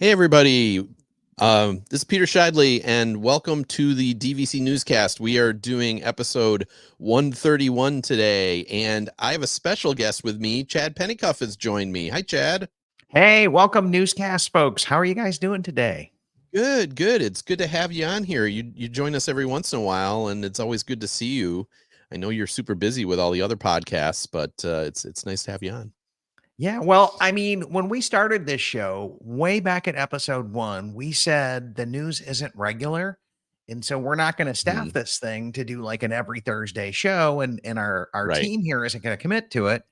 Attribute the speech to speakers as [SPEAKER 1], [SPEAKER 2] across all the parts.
[SPEAKER 1] Hey, everybody. This is Peter Shidley, and welcome to the DVC Newscast. We are doing episode 131 today, and I have a special guest with me. Chad Pennycuff has joined me. Hi, Chad.
[SPEAKER 2] Hey, welcome newscast folks. How are you guys doing today?
[SPEAKER 1] Good, good. It's good to have you on here. You join us every once in a while, and it's always good to see you. I know you're super busy with all the other podcasts, but it's nice to have you on.
[SPEAKER 2] Yeah, well, I mean, when we started this show way back at episode 1, we said the news isn't regular. And so we're not going to staff
[SPEAKER 1] Mhm.
[SPEAKER 2] this thing to do like an every Thursday show and our
[SPEAKER 1] Right.
[SPEAKER 2] team here isn't going to commit to it.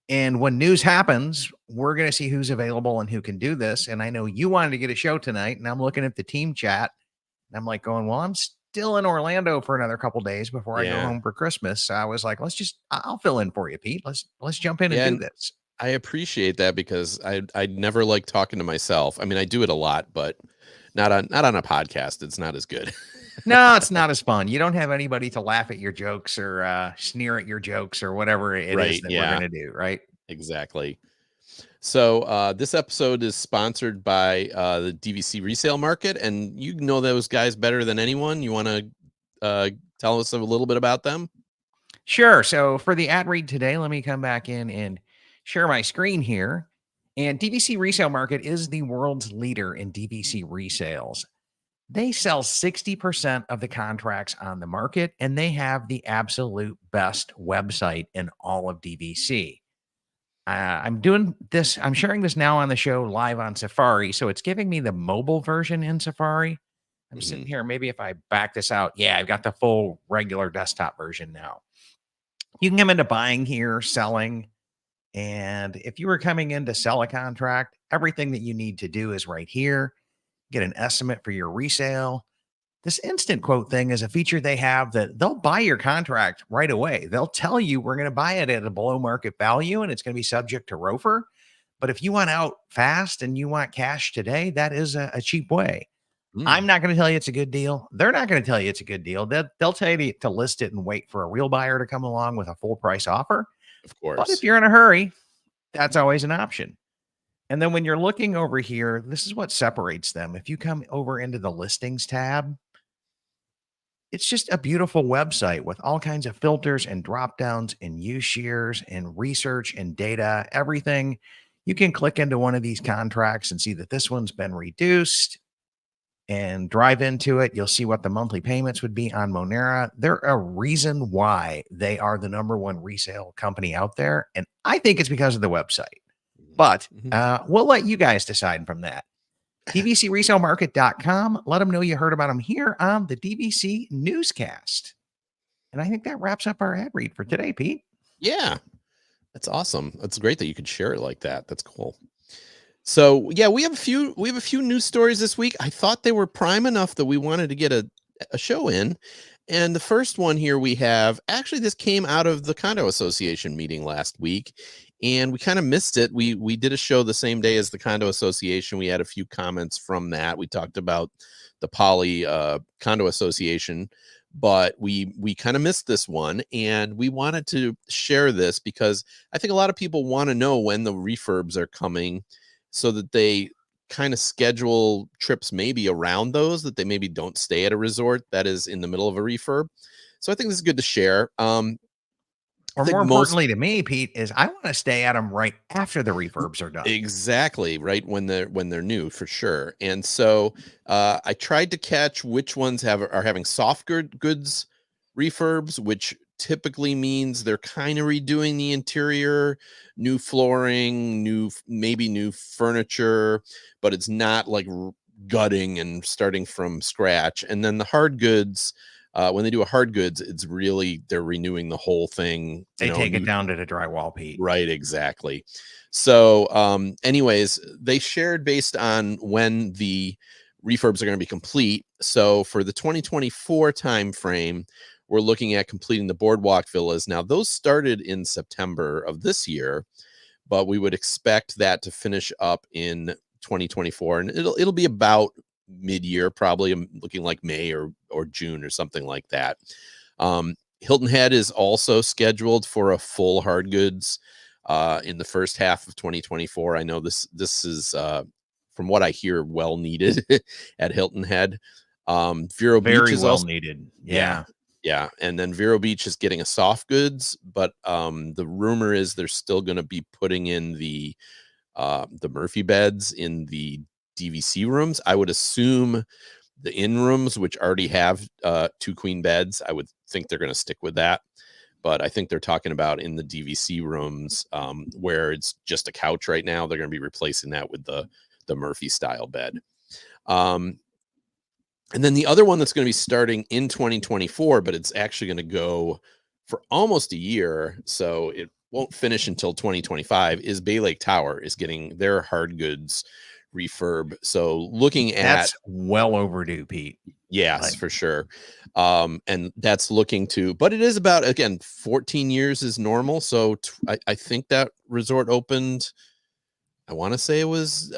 [SPEAKER 2] And when news happens, we're going to see who's available and who can do this. And I know you wanted to get a show tonight, and I'm looking at the team chat and I'm like going, well, I'm still in Orlando for another couple days before I go
[SPEAKER 1] Yeah.
[SPEAKER 2] home for Christmas. So I was like, I'll fill in for you, Pete. Let's jump in and
[SPEAKER 1] Yeah.
[SPEAKER 2] do
[SPEAKER 1] And
[SPEAKER 2] this.
[SPEAKER 1] I appreciate that because I never like talking to myself. I mean, I do it a lot, but not on a podcast. It's not as good.
[SPEAKER 2] No, it's not as fun. You don't have anybody to laugh at your jokes or sneer at your jokes or whatever it is
[SPEAKER 1] Right.
[SPEAKER 2] that we're
[SPEAKER 1] Yeah,
[SPEAKER 2] going to do, right?
[SPEAKER 1] exactly. So this episode is sponsored by the DVC resale market, and you know those guys better than anyone. You want to tell us a little bit about them?
[SPEAKER 2] Sure. So for the ad read today, let me come back in and share my screen here. And DVC Resale Market is the world's leader in DVC resales. They sell 60% of the contracts on the market, and they have the absolute best website in all of DVC. I'm doing this, I'm sharing this now on the show live on Safari. So it's giving me the mobile version in Safari. I'm sitting
[SPEAKER 1] Hmm.
[SPEAKER 2] here. Maybe if I back this out, yeah, I've got the full regular desktop version now. You can come into buying here, selling. And if you were coming in to sell a contract, everything that you need to do is right here. Get an estimate for your resale. This instant quote thing is a feature they have that they'll buy your contract right away. They'll tell you we're going to buy it at a below market value and it's going to be subject to ROFR. But if you want out fast and you want cash today, that is a cheap way. I'm
[SPEAKER 1] Mm,
[SPEAKER 2] not going to tell you it's a good deal. They're not going to tell you it's a good deal. They'll tell you to list it and wait for a real buyer to come along with a full price offer.
[SPEAKER 1] of
[SPEAKER 2] But if
[SPEAKER 1] course.
[SPEAKER 2] you're in a hurry, that's always an option. And then when you're looking over here, this is what separates them. If you come over into the listings tab, it's just a beautiful website with all kinds of filters and drop downs and use shears and research and data, everything. You can click into one of these contracts and see that this one's been reduced and drive into it. You'll see what the monthly payments would be on Monera. They're a reason why they are the number one resale company out there. And I think it's because of the website, but
[SPEAKER 1] Mhm.
[SPEAKER 2] we'll let you guys decide from that. DVCResaleMarket.com. Let them know you heard about them here on the DVC Newscast. And I think that wraps up our ad read for today, Pete.
[SPEAKER 1] Yeah, that's awesome. That's great that you could share it like that. That's cool. So yeah, we have a few news stories this week. I thought they were prime enough that we wanted to get a show in. And the first one here we have, actually this came out of the condo association meeting last week, and we kind of missed it. We did a show the same day as the condo association. We had a few comments from that. We talked about the poly condo association, but we kind of missed this one, and we wanted to share this because I think a lot of people want to know when the refurbs are coming so that they kind of schedule trips maybe around those, that they maybe don't stay at a resort that is in the middle of a refurb. So I think this is good to share. I
[SPEAKER 2] Or
[SPEAKER 1] think
[SPEAKER 2] more
[SPEAKER 1] most
[SPEAKER 2] importantly to me, Pete, is I want to stay at them right after the refurbs are done.
[SPEAKER 1] exactly right when they're new for sure. And so I tried to catch which ones are having soft goods refurbs, which typically means they're kind of redoing the interior, new flooring, maybe new furniture, but it's not like gutting and starting from scratch. And then the hard goods, when they do a hard goods, it's really they're renewing the whole thing,
[SPEAKER 2] They take it
[SPEAKER 1] new.
[SPEAKER 2] down to the drywall, Pete.
[SPEAKER 1] Right, exactly. So, anyways, they shared based on when the refurbs are going to be complete. So, for the 2024 time frame, we're looking at completing the boardwalk villas. Now, those started in September of this year, but we would expect that to finish up in 2024, and it'll be about mid-year, probably looking like May or June or something like that. Hilton Head is also scheduled for a full hard goods in the first half of 2024. I know this is from what I hear, well needed at Hilton Head. Vero Beach
[SPEAKER 2] Very
[SPEAKER 1] is
[SPEAKER 2] well
[SPEAKER 1] also
[SPEAKER 2] needed.
[SPEAKER 1] yeah. Yeah, and then Vero Beach is getting a soft goods, but the rumor is they're still going to be putting in the Murphy beds in the DVC rooms. I would assume the in rooms, which already have 2 queen beds, I would think they're going to stick with that. But I think they're talking about in the DVC rooms where it's just a couch right now, they're going to be replacing that with the Murphy style bed. And then the other one that's going to be starting in 2024, but it's actually going to go for almost a year, so it won't finish until 2025, is Bay Lake Tower is getting their hard goods refurb. So looking at
[SPEAKER 2] That's well overdue, Pete.
[SPEAKER 1] yes,
[SPEAKER 2] Like,
[SPEAKER 1] for sure. And that's looking to, but it is about, again, 14 years is normal. So I think that resort opened, I want to say it was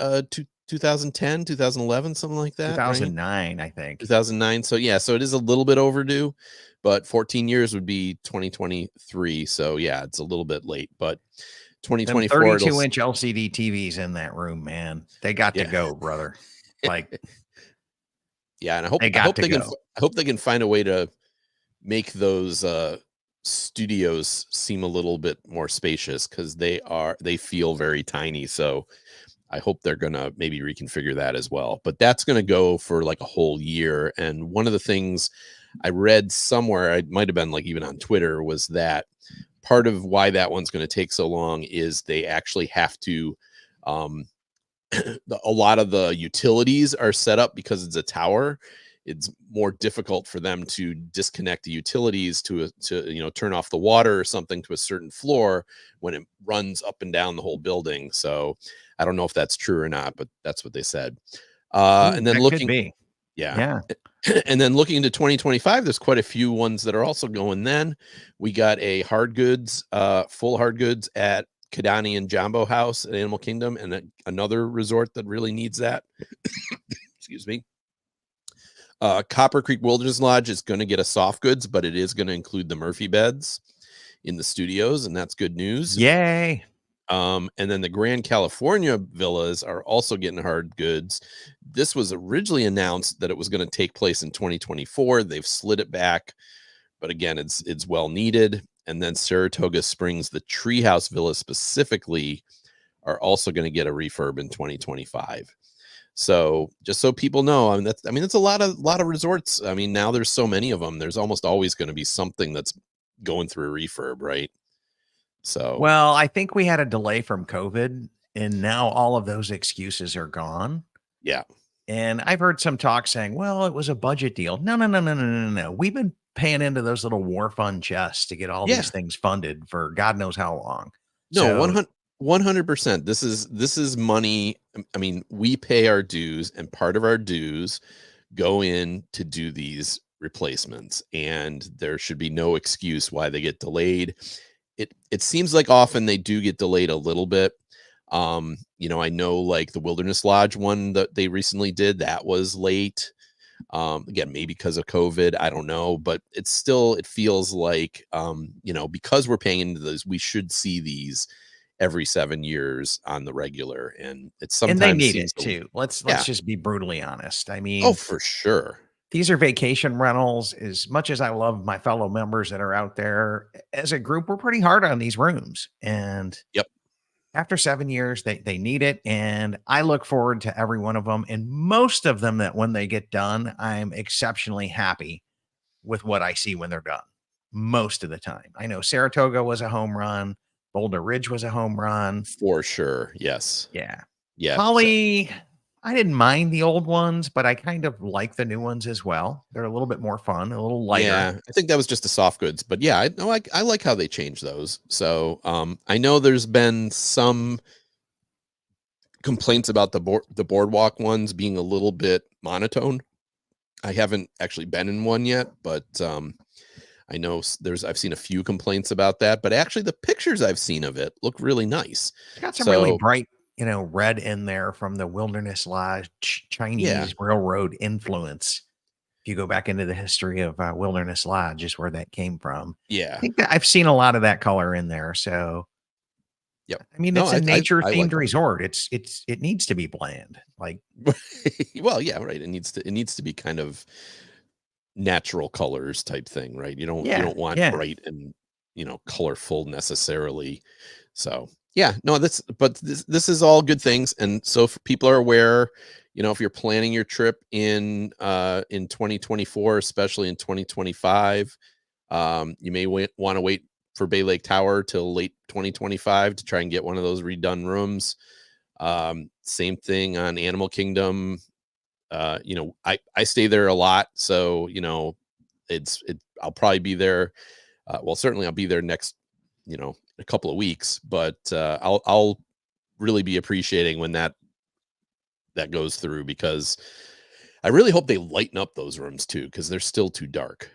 [SPEAKER 1] 2010, 2011, something like that.
[SPEAKER 2] 2009, I think.
[SPEAKER 1] 2009. So yeah, so it is a little bit overdue, but 14 years would be 2023. So yeah, it's a little bit late, but 2024
[SPEAKER 2] 32-inch LCD TVs in that room, man. They got to go, brother. Like,
[SPEAKER 1] yeah, and I hope they can find a way to make those studios seem a little bit more spacious, because they feel very tiny. So I hope they're gonna maybe reconfigure that as well. But that's gonna go for like a whole year. And one of the things I read somewhere, it might have been like even on Twitter, was that part of why that one's going to take so long is they actually have to a lot of the utilities are set up because it's a tower. It's more difficult for them to disconnect the utilities to turn off the water or something to a certain floor when it runs up and down the whole building. So I don't know if that's true or not, but that's what they said. And then
[SPEAKER 2] that could be.
[SPEAKER 1] Yeah. And then looking into 2025, there's quite a few ones that are also going. Then we got a hard goods, full hard goods at Kidani and Jumbo House at Animal Kingdom, and another resort that really needs that. Excuse me. Copper Creek Wilderness Lodge is going to get a soft goods, but it is going to include the Murphy beds in the studios, and that's good news.
[SPEAKER 2] Yay.
[SPEAKER 1] And then the Grand California villas are also getting hard goods. This was originally announced that it was going to take place in 2024. They've slid it back, but again, it's well needed. And then Saratoga Springs, the Treehouse Villa specifically, are also going to get a refurb in 2025. So just so people know, it's a lot of resorts. I mean, now there's so many of them. There's almost always going to be something that's going through a refurb, right? So,
[SPEAKER 2] well, I think we had a delay from COVID, and now all of those excuses are gone.
[SPEAKER 1] yeah.
[SPEAKER 2] And I've heard some talk saying, well, it was a budget deal. No. We've been paying into those little war fund chests to get all these things funded for God knows how long.
[SPEAKER 1] No, 100%. This is money. I mean, we pay our dues, and part of our dues go in to do these replacements, and there should be no excuse why they get delayed. It seems like often they do get delayed a little bit. I know like the Wilderness Lodge one that they recently did, that was late. Again, maybe because of COVID, I don't know, but it feels like, because we're paying into those, we should see these every 7 years on the regular. And it's sometimes,
[SPEAKER 2] and they need it too. Let's just be brutally honest. I mean,
[SPEAKER 1] oh, for sure.
[SPEAKER 2] These are vacation rentals. As much as I love my fellow members that are out there, as a group, we're pretty hard on these rooms. And
[SPEAKER 1] yep.
[SPEAKER 2] After 7 years, they need it. And I look forward to every one of them. And most of them, that when they get done, I'm exceptionally happy with what I see when they're done. Most of the time. I know Saratoga was a home run. Boulder Ridge was a home run.
[SPEAKER 1] For sure. Yes.
[SPEAKER 2] Yeah.
[SPEAKER 1] Yeah.
[SPEAKER 2] Holly, I didn't mind the old ones, but I kind of like the new ones as well. They're a little bit more fun, a little lighter.
[SPEAKER 1] Yeah, I think that was just the soft goods, but yeah, I like how they changed those. So I know there's been some complaints about the boardwalk ones being a little bit monotone. I haven't actually been in one yet, but I know I've seen a few complaints about that. But actually, the pictures I've seen of it look really nice.
[SPEAKER 2] It's got some really bright, red in there from the Wilderness Lodge Chinese Railroad influence. If you go back into the history of Wilderness Lodge, is where that came from.
[SPEAKER 1] Yeah,
[SPEAKER 2] I think that I've seen a lot of that color in there. So
[SPEAKER 1] Yep.
[SPEAKER 2] I mean,
[SPEAKER 1] No,
[SPEAKER 2] it's a nature
[SPEAKER 1] I like
[SPEAKER 2] themed resort. It needs to be bland. Like,
[SPEAKER 1] that. Well, yeah, right. It needs to be kind of natural colors type thing, right? You
[SPEAKER 2] yeah,
[SPEAKER 1] don't want
[SPEAKER 2] yeah.
[SPEAKER 1] bright and, colorful necessarily. So, yeah, no, this is all good things. And so if people are aware, if you're planning your trip in 2024, especially in 2025, you may want to wait for Bay Lake Tower till late 2025 to try and get one of those redone rooms. Same thing on Animal Kingdom. I stay there a lot, so I'll probably be there. Well, certainly I'll be there next, a couple of weeks, but I'll really be appreciating when that goes through, because I really hope they lighten up those rooms too, because they're still too dark.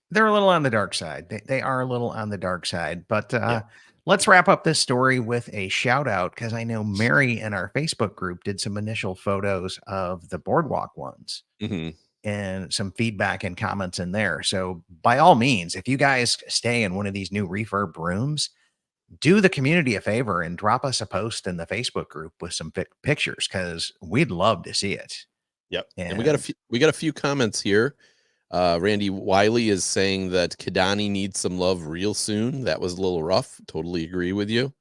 [SPEAKER 2] They're a little on the dark side. They are a little on the dark side. But
[SPEAKER 1] Yeah.
[SPEAKER 2] let's wrap up this story with a shout out, because I know Mary in our Facebook group did some initial photos of the boardwalk ones
[SPEAKER 1] Hmm.
[SPEAKER 2] and some feedback and comments in there. So by all means, if you guys stay in one of these new refurb rooms, do the community a favor and drop us a post in the Facebook group with some pictures, because we'd love to see it.
[SPEAKER 1] Yep. And
[SPEAKER 2] And
[SPEAKER 1] we got a few comments here. Randy Wiley is saying that Kidani needs some love real soon. That was a little rough. Totally agree with you.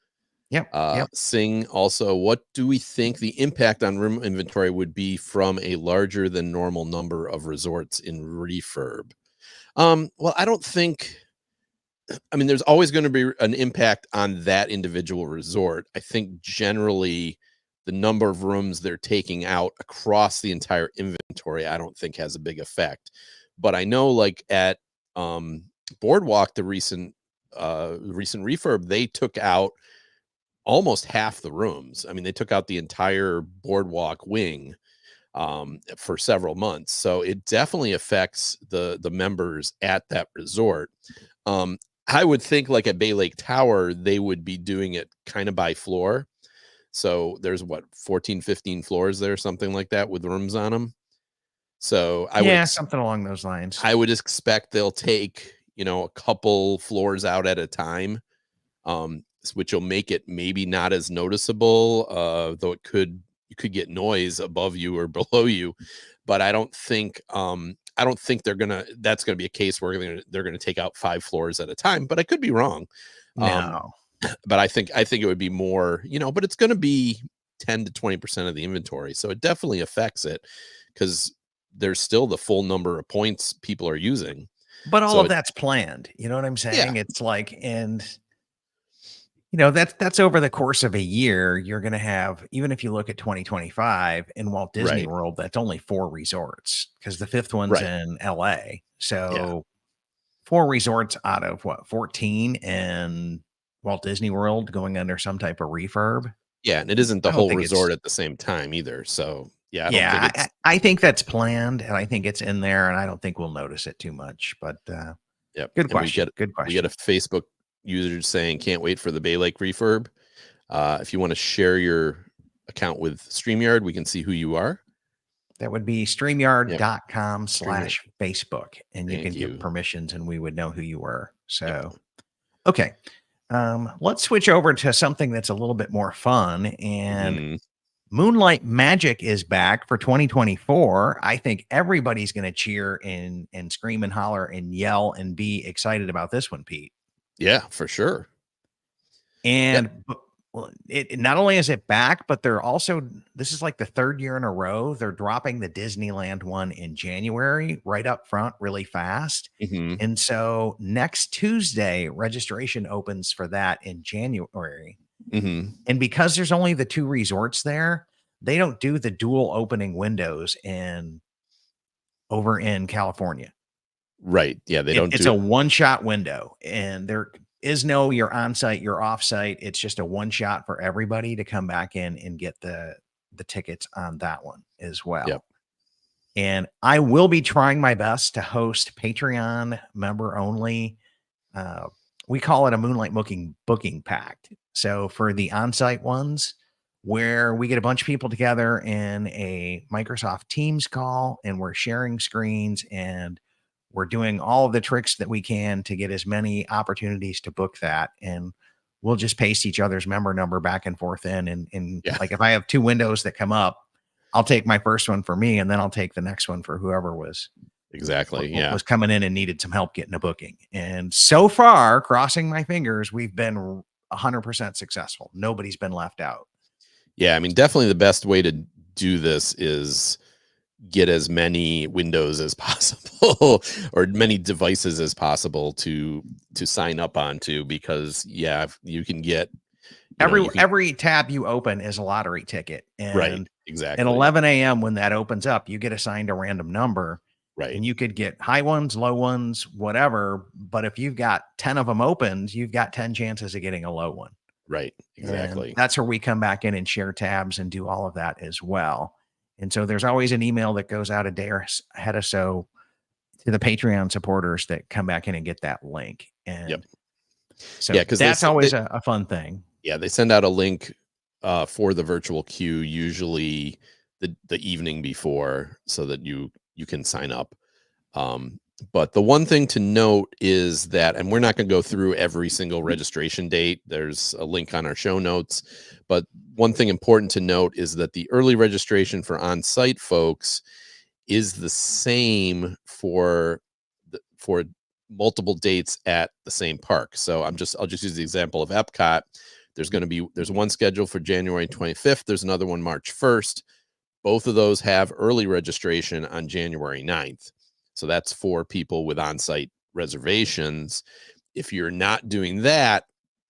[SPEAKER 2] yep.
[SPEAKER 1] Singh also, what do we think the impact on room inventory would be from a larger than normal number of resorts in refurb? Well, I don't think, I mean, there's always going to be an impact on that individual resort. I think generally the number of rooms they're taking out across the entire inventory, I don't think has a big effect. But I know, like at Boardwalk, the recent refurb, they took out almost half the rooms. I mean, they took out the entire Boardwalk wing for several months. So it definitely affects the members at that resort. Um, I would think, like at Bay Lake Tower, they would be doing it kind of by floor. So there's what, 14, 15 floors there, something like that, with rooms on them. So
[SPEAKER 2] Yeah, something along those lines.
[SPEAKER 1] I would expect they'll take, a couple floors out at a time, which will make it maybe not as noticeable, though you could get noise above you or below you. But I don't think that's gonna be a case where they're gonna take out 5 floors at a time, but I could be wrong. Um,
[SPEAKER 2] No.
[SPEAKER 1] but I think it would be more, but it's gonna be 10 to 20% of the inventory. So it definitely affects it, because there's still the full number of points people are using.
[SPEAKER 2] But all
[SPEAKER 1] So
[SPEAKER 2] of that's planned. You know what I'm
[SPEAKER 1] yeah,
[SPEAKER 2] saying? It's like, and that's over the course of a year. You're going to have, even if you look at 2025 in Walt Disney
[SPEAKER 1] right,
[SPEAKER 2] World, that's only 4 resorts, because the fifth one's
[SPEAKER 1] right.
[SPEAKER 2] in LA.
[SPEAKER 1] Yeah,
[SPEAKER 2] So 4 resorts out of what, 14 in Walt Disney World going under some type of refurb.
[SPEAKER 1] yeah, and it isn't the
[SPEAKER 2] I don't
[SPEAKER 1] whole
[SPEAKER 2] think it's,
[SPEAKER 1] resort at the same time either. So yeah, I don't think
[SPEAKER 2] yeah,
[SPEAKER 1] it's
[SPEAKER 2] I think that's planned, and I think it's in there, and I don't think we'll notice it too much. But
[SPEAKER 1] yep.
[SPEAKER 2] good
[SPEAKER 1] And
[SPEAKER 2] question. Good
[SPEAKER 1] we get a
[SPEAKER 2] question.
[SPEAKER 1] Facebook user saying can't wait for the Bay Lake refurb. If you want to share your account with StreamYard, we can see who you are.
[SPEAKER 2] That would be
[SPEAKER 1] Yep,
[SPEAKER 2] streamyard.com
[SPEAKER 1] StreamYard.
[SPEAKER 2] slash Facebook, and you can
[SPEAKER 1] Thank
[SPEAKER 2] give
[SPEAKER 1] you.
[SPEAKER 2] permissions and we would know who you were.
[SPEAKER 1] Yep.
[SPEAKER 2] So, okay. Let's switch over to something that's a little bit more fun. And
[SPEAKER 1] Mhm.
[SPEAKER 2] Moonlight Magic is back for 2024. I think everybody's going to cheer and scream and holler and yell and be excited about this one, Pete.
[SPEAKER 1] Yeah, for sure. Yep.
[SPEAKER 2] And well, it not only is it back, but they're also, this is like the 3rd year in a row they're dropping the Disneyland one in January right up front really fast.
[SPEAKER 1] Hmm.
[SPEAKER 2] And so next Tuesday registration opens for that in January.
[SPEAKER 1] Hmm.
[SPEAKER 2] And because there's only the 2 resorts there, they don't do the dual opening windows in over in California.
[SPEAKER 1] Right. Yeah, they don't
[SPEAKER 2] It's
[SPEAKER 1] do.
[SPEAKER 2] a one-shot window, and there is no you're on site, you're off site. It's just a one shot for everybody to come back in and get the tickets on that one as
[SPEAKER 1] Yep.
[SPEAKER 2] well. And I will be trying my best to host Patreon member only. Uh, we call it a Moonlight booking pact. So for the on-site ones, where we get a bunch of people together in a Microsoft Teams call, and we're sharing screens, and we're doing all of the tricks that we can to get as many opportunities to book that. And we'll just paste each other's member number back and forth in. And
[SPEAKER 1] Yeah.
[SPEAKER 2] like if I have 2 windows that come up, I'll take my first one for me, and then I'll take the next one for whoever was
[SPEAKER 1] Exactly. Yeah.
[SPEAKER 2] was coming in and needed some help getting a booking. And so far, crossing my fingers, we've been 100% successful. Nobody's been left out.
[SPEAKER 1] Yeah. I mean, definitely the best way to do this is get as many windows as possible or many devices as possible to sign up onto, because you can get
[SPEAKER 2] Every tab you open is a lottery ticket. And
[SPEAKER 1] right. Exactly.
[SPEAKER 2] at 11 a.m. when that opens up, you get assigned a random number.
[SPEAKER 1] Right.
[SPEAKER 2] And you could get high ones, low ones, whatever. But if you've got 10 of them opened, you've got 10 chances of getting a low one.
[SPEAKER 1] Right. Exactly.
[SPEAKER 2] And that's where we come back in and share tabs and do all of that as well. And so there's always an email that goes out a day ahead or so to the Patreon supporters that come back in and get that link. And so that's always a fun thing.
[SPEAKER 1] Yeah. They send out a link for the virtual queue, usually the evening before, so that you can sign up. But the one thing to note is that, and we're not going to go through every single registration date. There's a link on our show notes. But one thing important to note is that the early registration for on-site folks is the same for multiple dates at the same park. So I'll just use the example of Epcot. There's one scheduled for January 25th. There's another one March 1st. Both of those have early registration on January 9th. So that's for people with on-site reservations. If you're not doing that,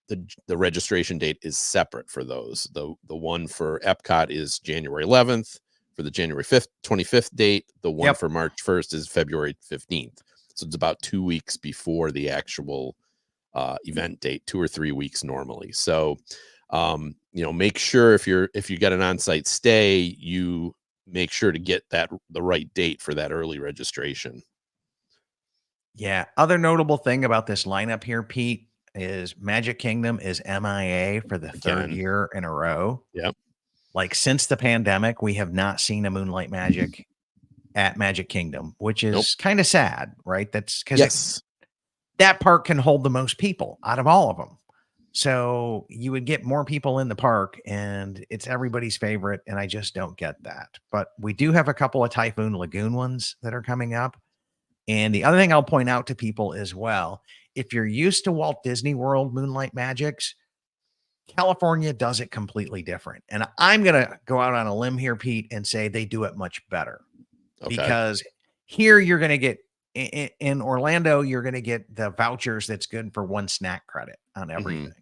[SPEAKER 1] the registration date is separate for those. The one for Epcot is January 11th for the January 25th date. The one for March 1st is February 15th. So it's about 2 weeks before the actual event date, 2 or 3 weeks normally. So make sure if you get an on-site stay, you make sure to get the right date for that early registration.
[SPEAKER 2] Yeah. Other notable thing about this lineup here, Pete, is Magic Kingdom is MIA for the 3rd year in a row.
[SPEAKER 1] Yep.
[SPEAKER 2] Like since the pandemic, we have not seen a Moonlight Magic at Magic Kingdom, which is kind of sad, right? That's because that park can hold the most people out of all of them. So you would get more people in the park, and it's everybody's favorite. And I just don't get that. But we do have a couple of Typhoon Lagoon ones that are coming up. And the other thing I'll point out to people as well, if you're used to Walt Disney World Moonlight Magics, California does it completely different. And I'm going to go out on a limb here, Pete, and say they do it much better. Because here you're going to get, in Orlando, you're going to get the vouchers that's good for 1 snack credit on everything.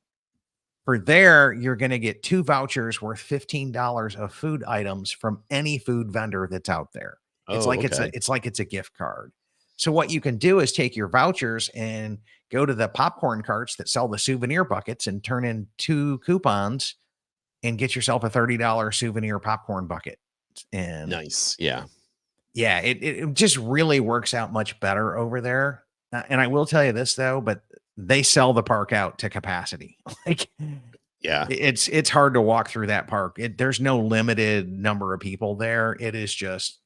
[SPEAKER 2] For there, you're going to get 2 vouchers worth $15 of food items from any food vendor that's out there. It's like it's a gift card. So what you can do is take your vouchers and go to the popcorn carts that sell the souvenir buckets and turn in 2 coupons and get yourself a $30 souvenir popcorn bucket. And
[SPEAKER 1] nice. Yeah.
[SPEAKER 2] Yeah, it just really works out much better over there. And I will tell you this though, but they sell the park out to capacity. It's hard to walk through that park. There's no limited number of people there. It is just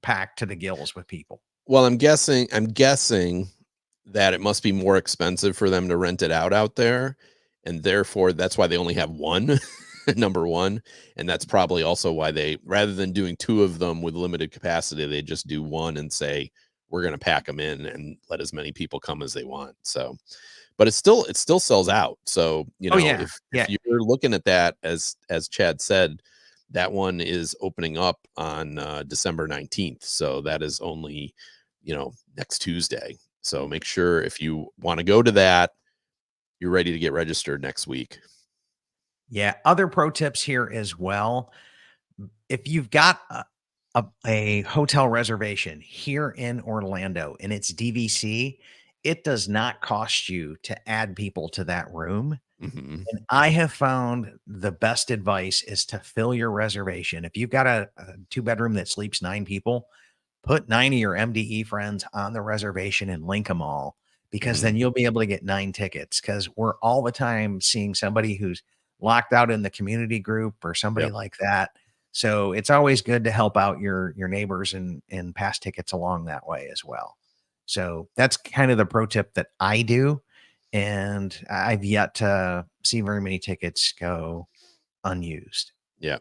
[SPEAKER 2] packed to the gills with people.
[SPEAKER 1] Well, I'm guessing that it must be more expensive for them to rent it out there, and therefore that's why they only have one. Number one. And that's probably also why they, rather than doing 2 of them with limited capacity, they just do 1 and say, we're going to pack them in and let as many people come as they want. So, but it still sells out. So, if you're looking at that, as Chad said, that one is opening up on December 19th. So that is only, next Tuesday. So make sure if you want to go to that, you're ready to get registered next week.
[SPEAKER 2] Yeah. Other pro tips here as well. If you've got a hotel reservation here in Orlando and it's DVC, it does not cost you to add people to that room. And I have found the best advice is to fill your reservation. If you've got a 2-bedroom that sleeps 9 people, put 9 of your MDE friends on the reservation and link them all, because then you'll be able to get 9 tickets. Because we're all the time seeing somebody who's locked out in the community group or somebody like that. So it's always good to help out your neighbors and pass tickets along that way as well. So that's kind of the pro tip that I do. and I've yet to see very many tickets go unused.
[SPEAKER 1] Yeah.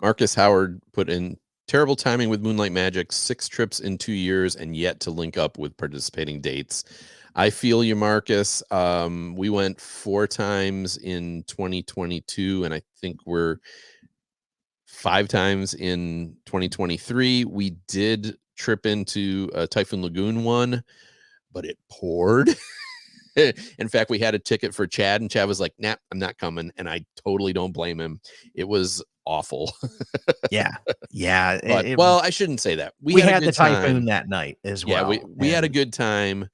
[SPEAKER 1] Marcus Howard put in terrible timing with Moonlight Magic, 6 trips in 2 years and yet to link up with participating dates. I feel you, Marcus. We went 4 times in 2022, and I think we're 5 times in 2023. We did trip into Typhoon Lagoon one, but it poured. In fact, we had a ticket for Chad, and Chad was like, "Nah, I'm not coming," and I totally don't blame him. It was awful.
[SPEAKER 2] Yeah. Yeah.
[SPEAKER 1] But well, I shouldn't say that.
[SPEAKER 2] We
[SPEAKER 1] had a
[SPEAKER 2] had the
[SPEAKER 1] good
[SPEAKER 2] typhoon
[SPEAKER 1] time.
[SPEAKER 2] that night as
[SPEAKER 1] Yeah,
[SPEAKER 2] well.
[SPEAKER 1] we had a good time.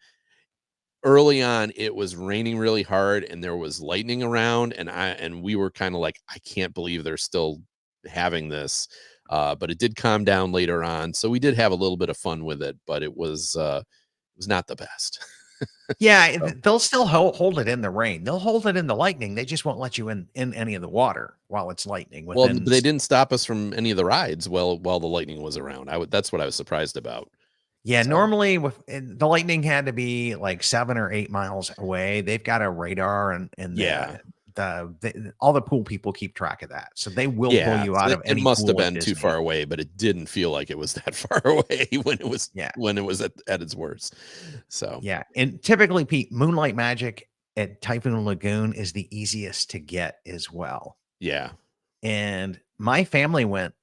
[SPEAKER 1] Early on, it was raining really hard and there was lightning around, and we were kind of like, I can't believe they're still having this. But it did calm down later on. So we did have a little bit of fun with it, but it was not the best.
[SPEAKER 2] Yeah,
[SPEAKER 1] So,
[SPEAKER 2] they'll still hold it in the rain. They'll hold it in the lightning. They just won't let you in any of the water while it's lightning.
[SPEAKER 1] well,
[SPEAKER 2] Within
[SPEAKER 1] they didn't stop us from any of the rides while the lightning was around. That's what I was surprised about.
[SPEAKER 2] yeah,
[SPEAKER 1] So,
[SPEAKER 2] normally the lightning had to be like 7 or 8 miles away. They've got a radar, and
[SPEAKER 1] yeah.
[SPEAKER 2] all the pool people keep track of that, so they will pull
[SPEAKER 1] Yeah,
[SPEAKER 2] you out
[SPEAKER 1] so
[SPEAKER 2] of
[SPEAKER 1] it
[SPEAKER 2] any
[SPEAKER 1] must have
[SPEAKER 2] pool at
[SPEAKER 1] been too
[SPEAKER 2] Disney.
[SPEAKER 1] far away, but it didn't feel like it was that far away when it was
[SPEAKER 2] Yeah,
[SPEAKER 1] at its worst. So
[SPEAKER 2] yeah, and typically, Pete, Moonlight Magic at Typhoon Lagoon is the easiest to get as well.
[SPEAKER 1] yeah,
[SPEAKER 2] And my family went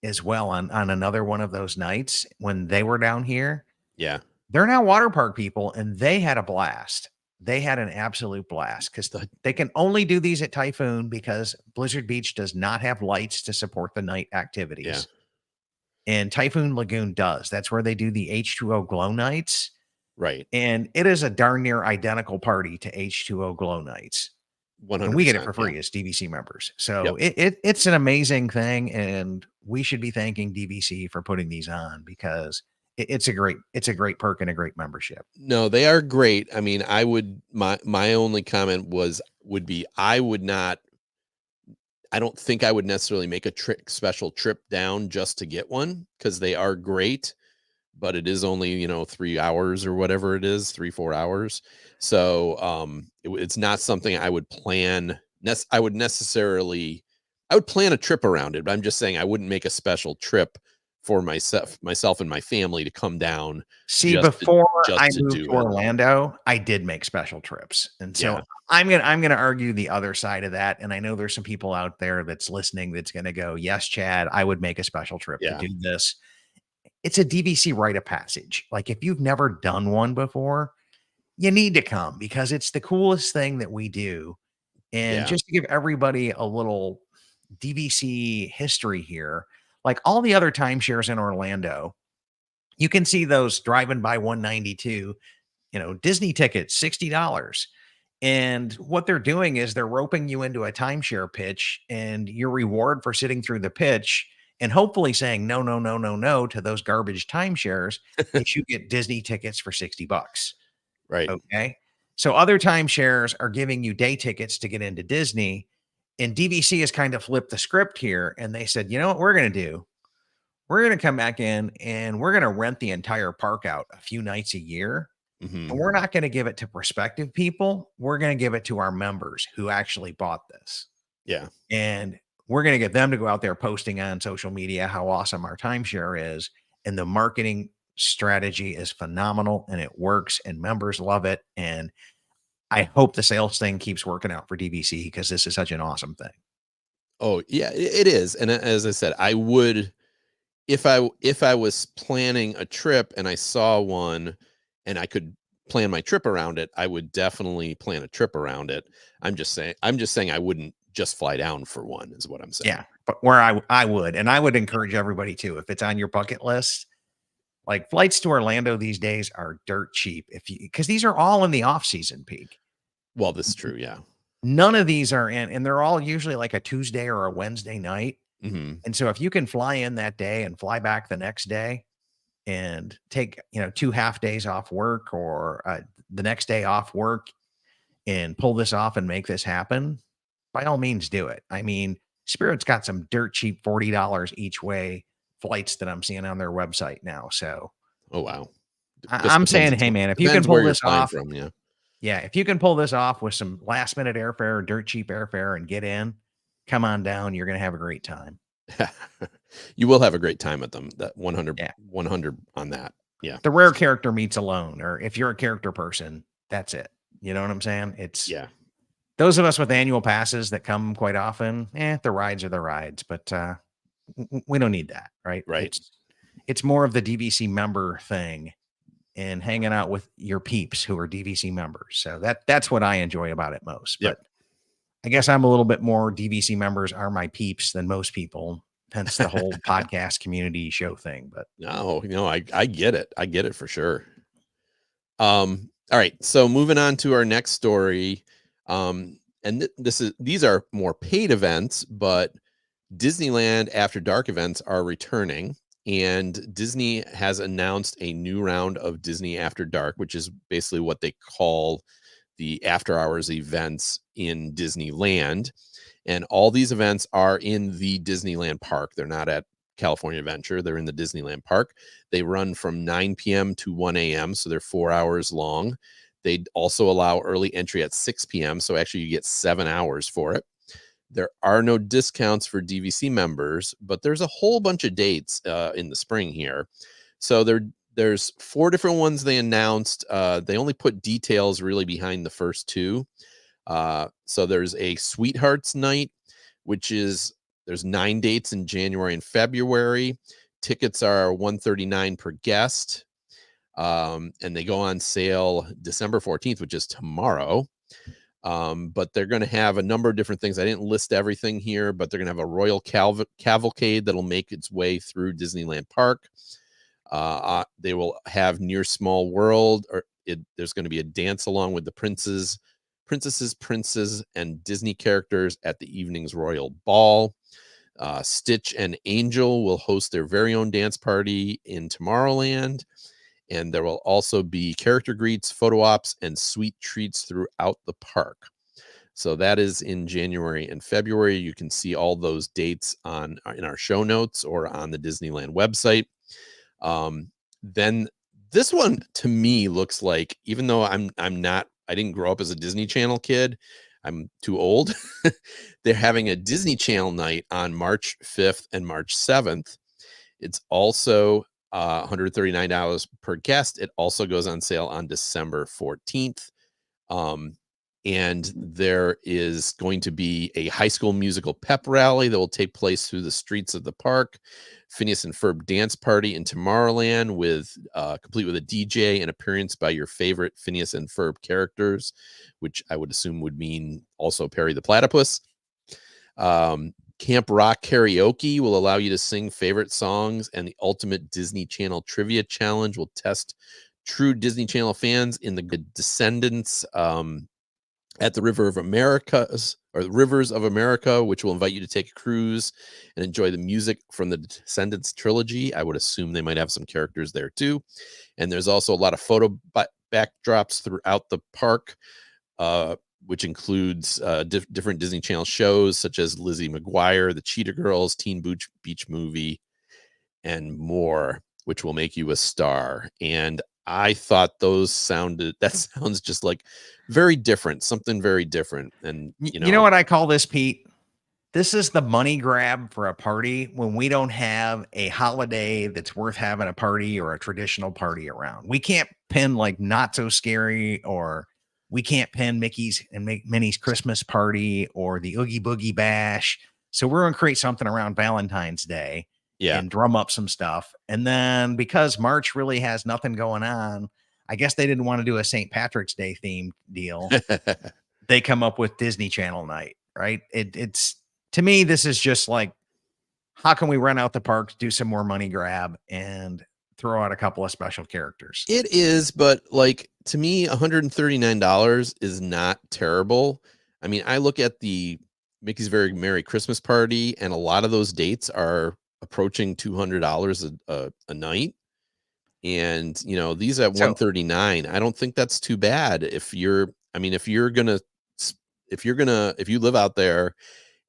[SPEAKER 2] as well on another one of those nights when they were down here.
[SPEAKER 1] yeah.
[SPEAKER 2] They're now water park people, and they had a blast. They had an absolute blast because
[SPEAKER 1] The-
[SPEAKER 2] they can only do these at Typhoon because Blizzard Beach does not have lights to support the night activities.
[SPEAKER 1] Yeah.
[SPEAKER 2] And Typhoon Lagoon does. That's where they do the H2O glow nights.
[SPEAKER 1] Right.
[SPEAKER 2] And it is a darn near identical party to H2O glow nights. And we get it
[SPEAKER 1] 100%.
[SPEAKER 2] for free as DVC members. So
[SPEAKER 1] Yep.
[SPEAKER 2] it's an amazing thing. And we should be thanking DVC for putting these on because it's a great perk and a great membership.
[SPEAKER 1] No, they are great. I mean, my only comment would be I don't think I would necessarily make a special trip down just to get one because they are great, but it is only 3 hours or whatever it is, 3-4 hours. So it's not something I would plan. I would plan a trip around it, but I'm just saying I wouldn't make a special trip for myself and my family to come down.
[SPEAKER 2] See,
[SPEAKER 1] just
[SPEAKER 2] before
[SPEAKER 1] just
[SPEAKER 2] I
[SPEAKER 1] to
[SPEAKER 2] moved
[SPEAKER 1] do
[SPEAKER 2] to
[SPEAKER 1] it.
[SPEAKER 2] Orlando, I did make special trips. And so
[SPEAKER 1] Yeah.
[SPEAKER 2] I'm gonna argue the other side of that. And I know there's some people out there that's listening that's gonna go, yes, Chad, I would make a special trip to
[SPEAKER 1] Yeah.
[SPEAKER 2] do this. It's a DVC rite of passage. Like if you've never done one before, you need to come because it's the coolest thing that we do. And
[SPEAKER 1] Yeah.
[SPEAKER 2] just to give everybody a little DVC history here, like all the other timeshares in Orlando, you can see those driving by 192, Disney tickets, $60. And what they're doing is they're roping you into a timeshare pitch, and your reward for sitting through the pitch and hopefully saying no, no, no, no, no to those garbage timeshares is you get Disney tickets for $60.
[SPEAKER 1] Right.
[SPEAKER 2] Okay. So other timeshares are giving you day tickets to get into Disney. And DVC has kind of flipped the script here. And they said, you know what we're going to do? We're going to come back in and we're going to rent the entire park out a few nights a year.
[SPEAKER 1] Mhm.
[SPEAKER 2] And we're not going to give it to prospective people. We're going to give it to our members who actually bought this.
[SPEAKER 1] Yeah.
[SPEAKER 2] And we're going to get them to go out there posting on social media how awesome our timeshare is. And the marketing strategy is phenomenal and it works and members love it. And I hope the sales thing keeps working out for DVC because this is such an awesome thing.
[SPEAKER 1] Oh, yeah, it is. And as I said, I would, if I was planning a trip and I saw one and I could plan my trip around it, I would definitely plan a trip around it. I'm just saying I wouldn't just fly down for one is what I'm saying.
[SPEAKER 2] Yeah. But where I would, and I would encourage everybody too, if it's on your bucket list, like flights to Orlando these days are dirt cheap because these are all in the off season peak.
[SPEAKER 1] Well, this is true. Yeah.
[SPEAKER 2] None of these are in, and they're all usually like a Tuesday or a Wednesday night.
[SPEAKER 1] Mm-hmm.
[SPEAKER 2] And so if you can fly in that day and fly back the next day and take, 2 half days off work or the next day off work and pull this off and make this happen, by all means do it. I mean, Spirit's got some dirt cheap $40 each way flights that I'm seeing on their website now. So
[SPEAKER 1] Oh, wow.
[SPEAKER 2] I'm saying, hey man, if you can pull this off,
[SPEAKER 1] from, yeah.
[SPEAKER 2] Yeah, if you can pull this off with some last minute airfare, dirt cheap airfare, and get in, come on down. You're going to have a great time.
[SPEAKER 1] You will have a great time at them. That 100,
[SPEAKER 2] Yeah.
[SPEAKER 1] 100 on that. Yeah.
[SPEAKER 2] The rare character meets alone, or if you're a character person, that's it. You know what I'm saying? It's
[SPEAKER 1] Yeah.
[SPEAKER 2] those of us with annual passes that come quite often. The rides are the rides, but we don't need that, right?
[SPEAKER 1] Right.
[SPEAKER 2] It's more of the DVC member thing and hanging out with your peeps who are DVC members. So that's what I enjoy about it most.
[SPEAKER 1] Yep.
[SPEAKER 2] But I guess I'm a little bit more DVC members are my peeps than most people. Hence the whole podcast community show thing. But
[SPEAKER 1] No, I get it. I get it for sure. All right. So moving on to our next story. And these are more paid events, but Disneyland After Dark events are returning, and Disney has announced a new round of Disney After Dark, which is basically what they call the after hours events in Disneyland. And all these events are in the Disneyland park. They're not at California Adventure. They're in the Disneyland park. They run from 9 p.m. to 1 a.m. So they're 4 hours long. They also allow early entry at 6 p.m. So actually you get 7 hours for it. There are no discounts for DVC members, but there's a whole bunch of dates in the spring here. So there's 4 different ones they announced. They only put details really behind the first 2. So there's a Sweethearts Night, which is there's 9 dates in January and February. Tickets are $139 per guest. And they go on sale December 14th, which is tomorrow. But they're going to have a number of different things. I didn't list everything here, but they're going to have a royal cavalcade that'll make its way through Disneyland Park. They will have Near Small World, there's going to be a dance along with the princes, and Disney characters at the evening's royal ball. Stitch and Angel will host their very own dance party in Tomorrowland. And there will also be character greets, photo ops, and sweet treats throughout the park. So that is in January and February. You can see all those dates in our show notes or on the Disneyland website. Then this one to me looks like, even though I didn't grow up as a Disney Channel kid, I'm too old. They're having a Disney Channel night on March 5th and March 7th. It's also $139 per guest. It also goes on sale on December 14th. And there is going to be a High School Musical pep rally that will take place through the streets of the park. Phineas and Ferb dance party in Tomorrowland complete with a DJ and appearance by your favorite Phineas and Ferb characters, which I would assume would mean also Perry the Platypus. Camp Rock Karaoke will allow you to sing favorite songs, and the Ultimate Disney Channel Trivia Challenge will test true Disney Channel fans in the Descendants at the Rivers of America, which will invite you to take a cruise and enjoy the music from the Descendants trilogy. I would assume they might have some characters there too. And there's also a lot of photo backdrops throughout the park, which includes different Disney Channel shows such as Lizzie McGuire, The Cheetah Girls, Teen Beach Movie, and more, which will make you a star. And I thought that sounds just like very different, something very different. And
[SPEAKER 2] you know what I call this, Pete? This is the money grab for a party when we don't have a holiday that's worth having a party or a traditional party around. We can't pin like Not So Scary, or we can't pin Mickey's and Minnie's Christmas party or the Oogie Boogie Bash. So we're going to create something around Valentine's Day and drum up some stuff. And then because March really has nothing going on, I guess they didn't want to do a St. Patrick's Day themed deal. They come up with Disney Channel night, right? It's to me, this is just like, how can we rent out the parks, do some more money grab, and throw out a couple of special characters?
[SPEAKER 1] It is, but like to me, $139 is not terrible. I mean, I look at the Mickey's Very Merry Christmas Party, and a lot of those dates are approaching $200 a night. And these at $139, I don't think that's too bad. If you live out there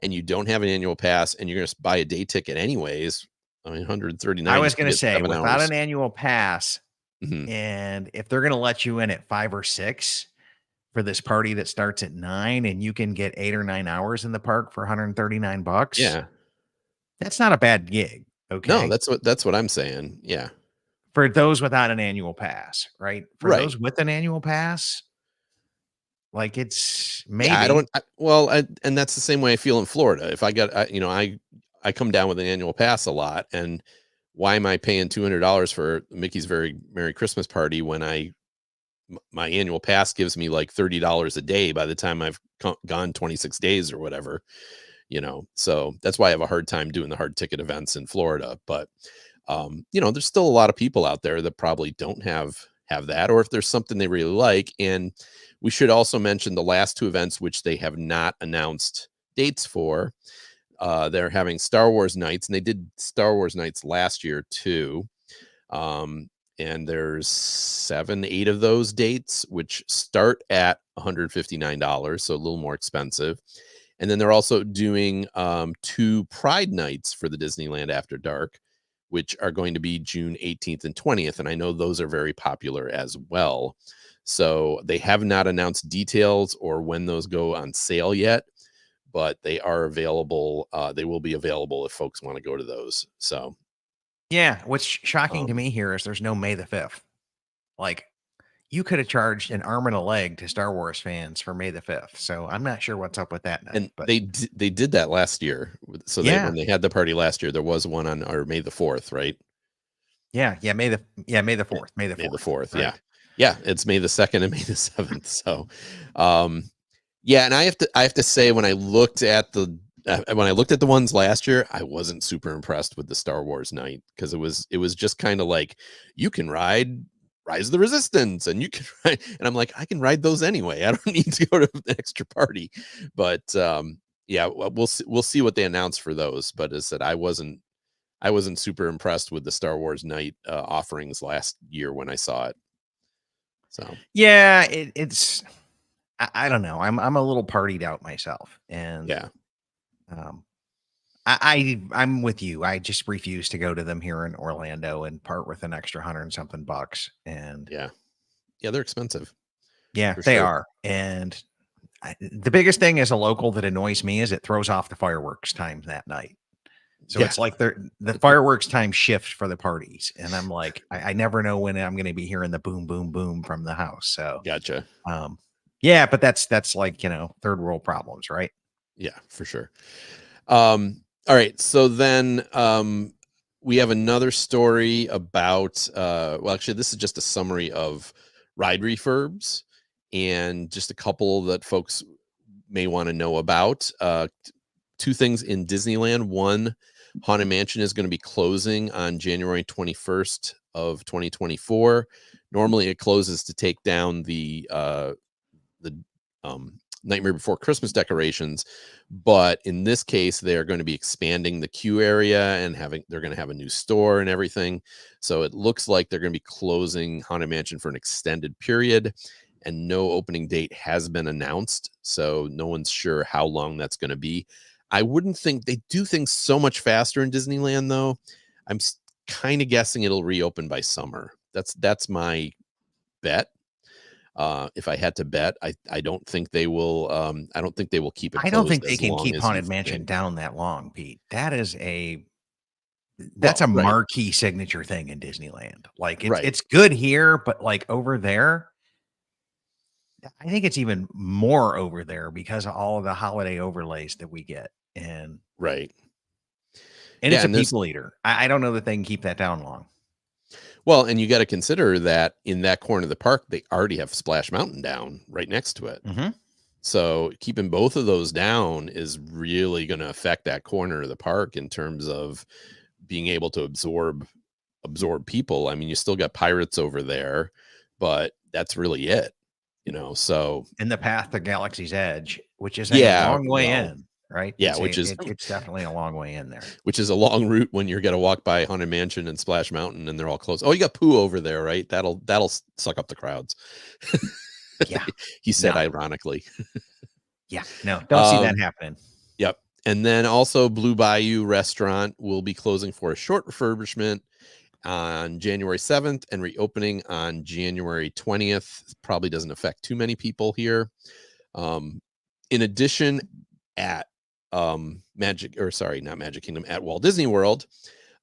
[SPEAKER 1] and you don't have an annual pass and you're going to buy a day ticket anyways, I mean, $139.
[SPEAKER 2] I was going to say, without an annual pass, and if they're going to let you in at 5 or 6, for this party that starts at 9 and you can get 8 or 9 hours in the park for $139.
[SPEAKER 1] Yeah.
[SPEAKER 2] That's not a bad gig.
[SPEAKER 1] No,
[SPEAKER 2] Okay.
[SPEAKER 1] that's what I'm saying. Yeah.
[SPEAKER 2] For those without an annual pass, right? For
[SPEAKER 1] Right.
[SPEAKER 2] those with an annual pass, like it's
[SPEAKER 1] Yeah,
[SPEAKER 2] maybe.
[SPEAKER 1] and that's the same way I feel in Florida. If I got, I come down with an annual pass a lot, and why am I paying $200 for Mickey's Very Merry Christmas Party when my annual pass gives me like $30 a day by the time I've gone 26 days or whatever, So that's why I have a hard time doing the hard ticket events in Florida. But there's still a lot of people out there that probably don't have that, or if there's something they really like. And we should also mention the last two events, which they have not announced dates for. They're having Star Wars nights, and they did Star Wars nights last year too. And there's 7-8 of those dates, which start at $159, so a little more expensive. And then they're also doing 2 Pride nights for the Disneyland After Dark, which are going to be June 18th and 20th. And I know those are very popular as well. So they have not announced details or when those go on sale yet, but they are available. They will be available if folks want to go to those. So,
[SPEAKER 2] Yeah. What's shocking to me here is there's no May the 5th. Like, you could have charged an arm and a leg to Star Wars fans for May the 5th. So I'm not sure what's up with that night.
[SPEAKER 1] and
[SPEAKER 2] But
[SPEAKER 1] they did that last year. So when they had the party last year, there was one on May the 4th, right?
[SPEAKER 2] yeah, May the 4th. May the 4th.
[SPEAKER 1] May the 4th.
[SPEAKER 2] Right?
[SPEAKER 1] Yeah. It's May the 2nd and May the 7th. So, yeah. And I have to say, when I looked at the ones last year, I wasn't super impressed with the Star Wars night, because it was just kind of like, you can ride Rise of the Resistance, and you can ride, and I'm like, I can ride those anyway. I don't need to go to an extra party. But yeah, we'll see what they announce for those. But as I said, I wasn't super impressed with the Star Wars night offerings last year when I saw it. So
[SPEAKER 2] yeah, it's I don't know. I'm a little partied out myself, and
[SPEAKER 1] yeah,
[SPEAKER 2] I'm with you. I just refuse to go to them here in Orlando and part with an extra $100 and something bucks. And
[SPEAKER 1] yeah, they're expensive.
[SPEAKER 2] yeah,
[SPEAKER 1] For
[SPEAKER 2] they
[SPEAKER 1] sure.
[SPEAKER 2] are. And the biggest thing as a local that annoys me is it throws off the fireworks time that night. So it's like the fireworks time shift for the parties. And I'm like, I never know when I'm going to be hearing the boom, boom, boom from the house. So
[SPEAKER 1] Gotcha.
[SPEAKER 2] yeah, but that's like, third world problems, right?
[SPEAKER 1] Yeah, for sure. All right. So then we have another story about, well, actually, this is just a summary of ride refurbs and just a couple that folks may want to know about. 2 things in Disneyland. One, Haunted Mansion is going to be closing on January 21st of 2024. Normally it closes to take down the Nightmare Before Christmas decorations, but in this case they're going to be expanding the queue area and they're going to have a new store and everything. So it looks like they're going to be closing Haunted Mansion for an extended period, and no opening date has been announced, so no one's sure how long that's going to be. I wouldn't think they do things so much faster in Disneyland, though. I'm kind of guessing it'll reopen by summer. That's my bet. If I had to bet, I don't think they will. I don't think they will keep it.
[SPEAKER 2] I don't
[SPEAKER 1] closed
[SPEAKER 2] think they
[SPEAKER 1] as
[SPEAKER 2] can
[SPEAKER 1] long
[SPEAKER 2] keep
[SPEAKER 1] as
[SPEAKER 2] Haunted
[SPEAKER 1] you
[SPEAKER 2] Mansion
[SPEAKER 1] think.
[SPEAKER 2] down that long, Pete. That's
[SPEAKER 1] Well,
[SPEAKER 2] a
[SPEAKER 1] right,
[SPEAKER 2] marquee signature thing in Disneyland. Like
[SPEAKER 1] right.
[SPEAKER 2] it's good here, but like over there, I think it's even more over there because of all of the holiday overlays that we get. And
[SPEAKER 1] Right.
[SPEAKER 2] it's
[SPEAKER 1] Yeah,
[SPEAKER 2] a
[SPEAKER 1] and there's
[SPEAKER 2] people eater. I don't know that they can keep that down long.
[SPEAKER 1] well, and you got to consider that in that corner of the park, they already have Splash Mountain down right next to it.
[SPEAKER 2] Mm-hmm.
[SPEAKER 1] So keeping both of those down is really going to affect that corner of the park in terms of being able to absorb people. I mean, you still got Pirates over there, but that's really it, So
[SPEAKER 2] In the path to Galaxy's Edge, which is a
[SPEAKER 1] yeah,
[SPEAKER 2] long way
[SPEAKER 1] well,
[SPEAKER 2] in, right?
[SPEAKER 1] yeah, which is
[SPEAKER 2] It's definitely a long way in there.
[SPEAKER 1] which is a long route when you're going to walk by Haunted Mansion and Splash Mountain, and they're all close. Oh, you got Pooh over there, right? That'll suck up the crowds.
[SPEAKER 2] Yeah.
[SPEAKER 1] He said,
[SPEAKER 2] No.
[SPEAKER 1] ironically.
[SPEAKER 2] Yeah. No, don't see that happening.
[SPEAKER 1] Yep. And then also Blue Bayou Restaurant will be closing for a short refurbishment, on January 7th and reopening on January 20th. Probably doesn't affect too many people here. In addition, at not Magic Kingdom, at Walt Disney World,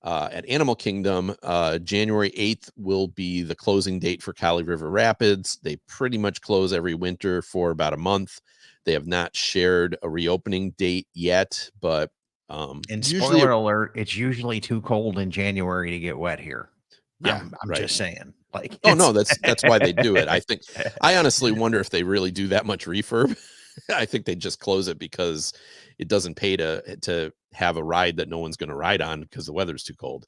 [SPEAKER 1] at Animal Kingdom, January 8th will be the closing date for Kali River Rapids. They pretty much close every winter for about a month. They have not shared a reopening date yet, but
[SPEAKER 2] and spoiler alert, it's usually too cold in January to get wet here.
[SPEAKER 1] Yeah,
[SPEAKER 2] I'm just saying. Like,
[SPEAKER 1] oh no, that's why they do it. I honestly wonder if they really do that much refurb. I think they just close it because it doesn't pay to have a ride that no one's going to ride on because the weather's too cold.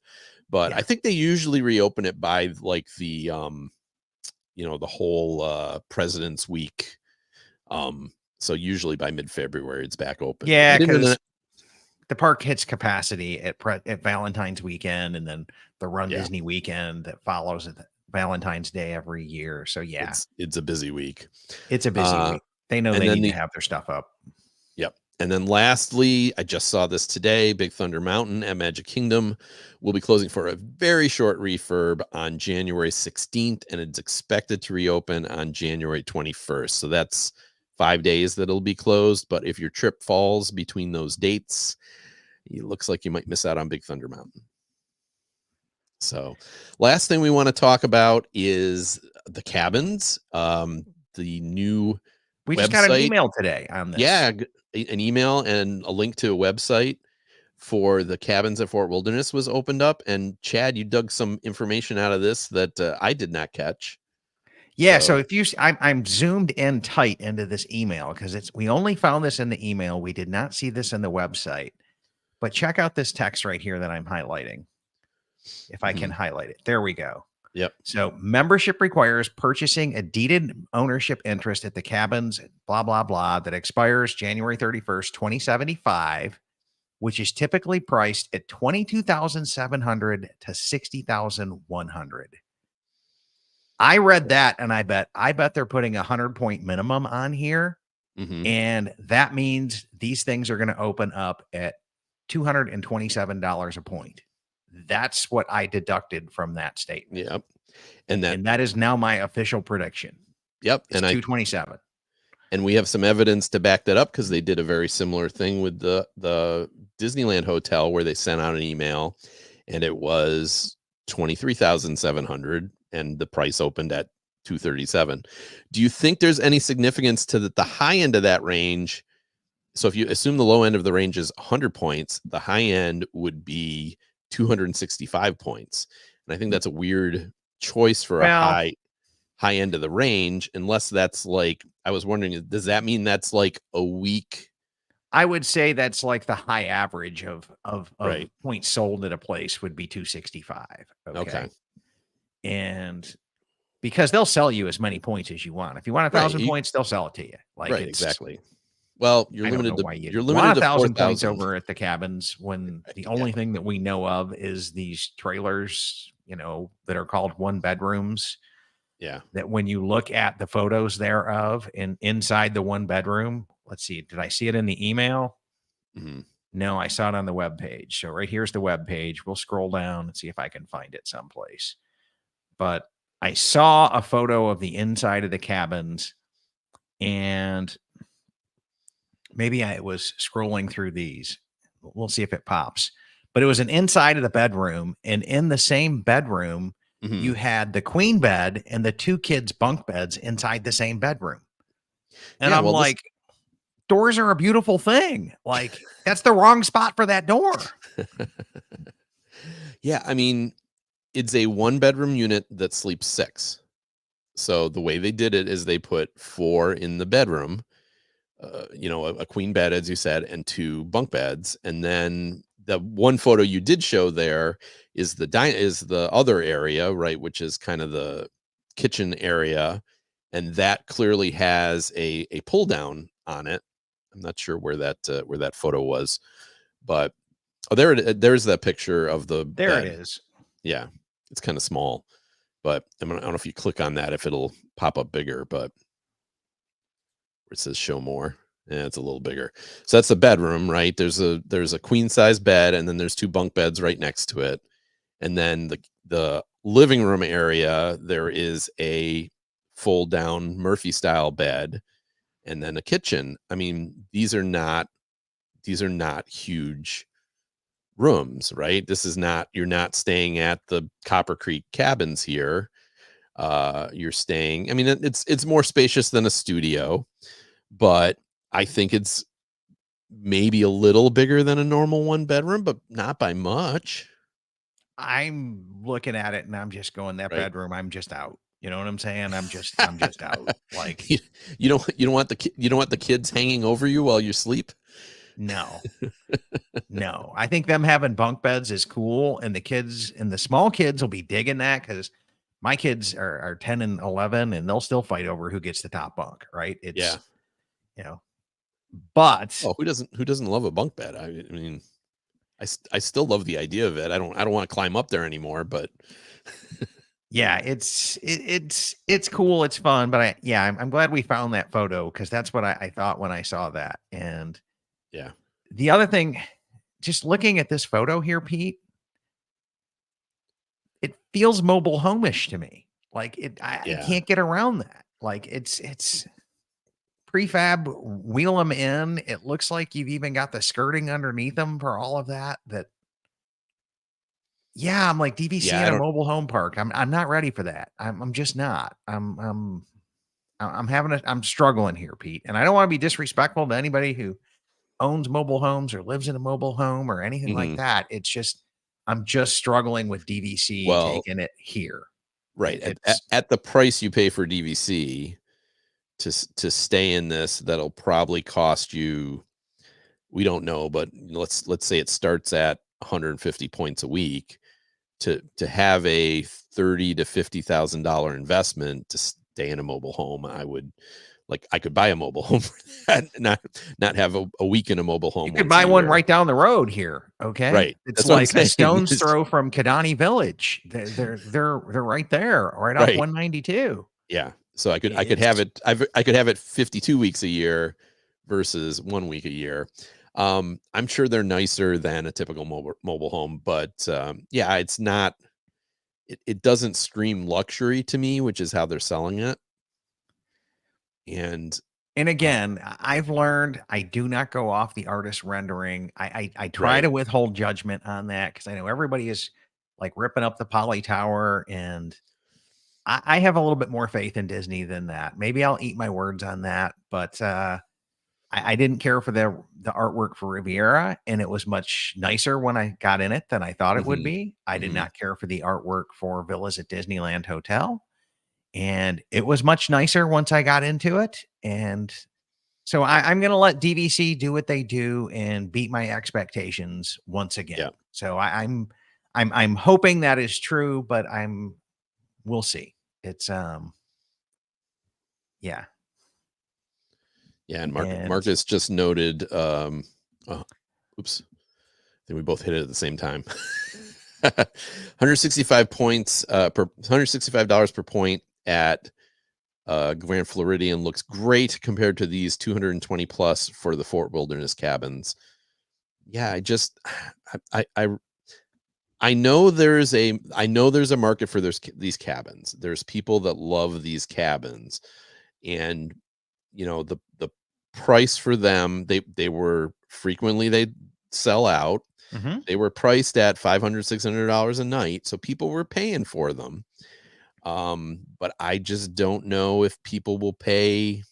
[SPEAKER 1] But I think they usually reopen it by like the the whole President's Week. So usually by mid-February it's back open.
[SPEAKER 2] Yeah, because the park hits capacity at Valentine's weekend, and then the Run Disney weekend that follows Valentine's Day every year. So yeah,
[SPEAKER 1] it's a busy week.
[SPEAKER 2] It's a busy week. They know they need to have their stuff up.
[SPEAKER 1] Yep. And then lastly, I just saw this today, Big Thunder Mountain at Magic Kingdom will be closing for a very short refurb on January 16th, and it's expected to reopen on January 21st. So that's 5 days that it'll be closed. But if your trip falls between those dates, it looks like you might miss out on Big Thunder Mountain. So last thing we want to talk about is the cabins. The new
[SPEAKER 2] we
[SPEAKER 1] website.
[SPEAKER 2] Just got an email today on this.
[SPEAKER 1] Yeah, an email and a link to a website for the cabins at Fort Wilderness was opened up. And Chad, you dug some information out of this that I did not catch.
[SPEAKER 2] Yeah, so if you, I'm zoomed in tight into this email because we only found this in the email. We did not see this in the website. But check out this text right here that I'm highlighting. If I can highlight it. There we go.
[SPEAKER 1] Yep.
[SPEAKER 2] So membership requires purchasing a deeded ownership interest at the cabins, blah, blah, blah, that expires January 31st, 2075, which is typically priced at $22,700 to $60,100. I read that and I bet they're putting 100-point minimum on here. And that means these things are going to open up at $227 a point. That's what I deducted from that statement.
[SPEAKER 1] Yep.
[SPEAKER 2] And that is now my official prediction.
[SPEAKER 1] Yep.
[SPEAKER 2] It's 227.
[SPEAKER 1] And we have some evidence to back that up because they did a very similar thing with the Disneyland hotel where they sent out an email and it was $23,700 and the price opened at $237. Do you think there's any significance to the high end of that range? So if you assume the low end of the range is 100 points, the high end would be 265 points. And I think that's a weird choice for a high end of the range, unless that's like, I was wondering, does that mean that's like a week?
[SPEAKER 2] I would say that's like the high average of points sold at a place would be 265. Okay. And because they'll sell you as many points as you want. If you want 1,000 points, they'll sell it to you. Like
[SPEAKER 1] exactly. Well, you're limited to
[SPEAKER 2] 1,000 points over at the cabins when the only thing that we know of is these trailers, that are called 1-bedrooms.
[SPEAKER 1] Yeah.
[SPEAKER 2] That when you look at the photos thereof and inside the 1-bedroom, let's see, did I see it in the email? No, I saw it on the web page. So right here's the web page. We'll scroll down and see if I can find it someplace. But I saw a photo of the inside of the cabins, and maybe I was scrolling through these. We'll see if it pops. But it was an inside of the bedroom, and in the same bedroom, you had the queen bed and the 2 kids' bunk beds inside the same bedroom. And I'm like, doors are a beautiful thing. Like, that's the wrong spot for that door.
[SPEAKER 1] Yeah, I mean, it's a 1-bedroom unit that sleeps 6. So the way they did it is they put 4 in the bedroom, a queen bed, as you said, and 2 bunk beds. And then the one photo you did show there is the other area, right, which is kind of the kitchen area, and that clearly has a pull down on it. I'm not sure where that photo was, but there's that picture of the bed.
[SPEAKER 2] It is.
[SPEAKER 1] Yeah, it's kind of small, but I don't know if you click on that if it'll pop up bigger, but where it says show more. Yeah, it's a little bigger. So that's the bedroom, right? There's a queen size bed, and then there's 2 bunk beds right next to it. And then the living room area, there is a fold down Murphy style bed, and then a kitchen. I mean, these are not huge rooms, right? This is not, you're not staying at the Copper Creek cabins here. You're staying, I mean, it's more spacious than a studio, but I think it's maybe a little bigger than a normal one bedroom, but not by much,
[SPEAKER 2] I'm looking at it and I'm just going, that
[SPEAKER 1] right?
[SPEAKER 2] bedroom, I'm just out. You know what I'm saying? I'm just out. Like,
[SPEAKER 1] you, you don't want you don't want the kids hanging over you while you sleep.
[SPEAKER 2] no. No, I think them having bunk beds is cool, and the kids and the small kids will be digging that because my kids are 10 and 11, and they'll still fight over who gets the top bunk, right?
[SPEAKER 1] Yeah.
[SPEAKER 2] It's, you know, but
[SPEAKER 1] Oh, who doesn't love a bunk bed? I mean, I still love the idea of it. I don't want to climb up there anymore, but
[SPEAKER 2] yeah, it's cool, it's fun, but I'm glad we found that photo because that's what I thought when I saw that. And
[SPEAKER 1] yeah.
[SPEAKER 2] the other thing, just looking at this photo here, Pete, it feels mobile home-ish to me. Like I
[SPEAKER 1] Yeah.
[SPEAKER 2] can't get around that. Like it's prefab, wheel them in. It looks like you've even got the skirting underneath them for all of that. Yeah, I'm like DVC
[SPEAKER 1] Yeah,
[SPEAKER 2] in
[SPEAKER 1] I
[SPEAKER 2] a
[SPEAKER 1] don't
[SPEAKER 2] mobile home park. I'm not ready for that. I'm just not. I'm struggling here, Pete. And I don't want to be disrespectful to anybody who owns mobile homes or lives in a mobile home or anything like
[SPEAKER 1] mhm.
[SPEAKER 2] that. It's just I'm just struggling with DVC
[SPEAKER 1] Well,
[SPEAKER 2] taking it here.
[SPEAKER 1] right.
[SPEAKER 2] It's
[SPEAKER 1] At the price you pay for DVC to stay in this, that'll probably cost you, we don't know, but let's say it starts at 150 points a week. To have a 30 to $50,000 investment to stay in a mobile home, I could buy a mobile home for that, not have a week in a mobile
[SPEAKER 2] You
[SPEAKER 1] home
[SPEAKER 2] could
[SPEAKER 1] once a
[SPEAKER 2] buy one
[SPEAKER 1] year.
[SPEAKER 2] right down the road here, okay?
[SPEAKER 1] Right.
[SPEAKER 2] It's
[SPEAKER 1] That's what I'm
[SPEAKER 2] like a
[SPEAKER 1] saying.
[SPEAKER 2] stone's
[SPEAKER 1] It's
[SPEAKER 2] throw from Kidani Village. They're right there, right off
[SPEAKER 1] right.
[SPEAKER 2] 192.
[SPEAKER 1] Yeah. So I could have
[SPEAKER 2] It's
[SPEAKER 1] it, I could have it 52 weeks a year versus 1 week a year. I'm sure they're nicer than a typical mobile home, but yeah, it's not, it doesn't scream luxury to me, which is how they're selling it. And
[SPEAKER 2] and
[SPEAKER 1] uh,
[SPEAKER 2] again, I've learned I do not go off the artist rendering. I try
[SPEAKER 1] right.
[SPEAKER 2] to withhold judgment on that because I know everybody is like ripping up the Poly Tower, and I have a little bit more faith in Disney than that. Maybe I'll eat my words on that, but I didn't care for the artwork for Riviera, and it was much nicer when I got in it than I thought it would
[SPEAKER 1] Mhm.
[SPEAKER 2] be. I did
[SPEAKER 1] Mhm.
[SPEAKER 2] not care for the artwork for Villas at Disneyland Hotel, and it was much nicer once I got into it. And so I'm going to let DVC do what they do and beat my expectations once again.
[SPEAKER 1] Yeah.
[SPEAKER 2] So I'm hoping that is true, but we'll see. It's yeah,
[SPEAKER 1] Yeah, and
[SPEAKER 2] and
[SPEAKER 1] Marcus just noted, oh, oops, I think we both hit it at the same time. 165 points per $165 per point at Grand Floridian looks great compared to these 220 plus for the Fort Wilderness cabins. Yeah, I just I I I know there's a market for these cabins. There's people that love these cabins, and the price for them, they were frequently they sell out.
[SPEAKER 2] mhm.
[SPEAKER 1] They were priced at $500 $600 a night, so people were paying for them. But I just don't know if people will pay,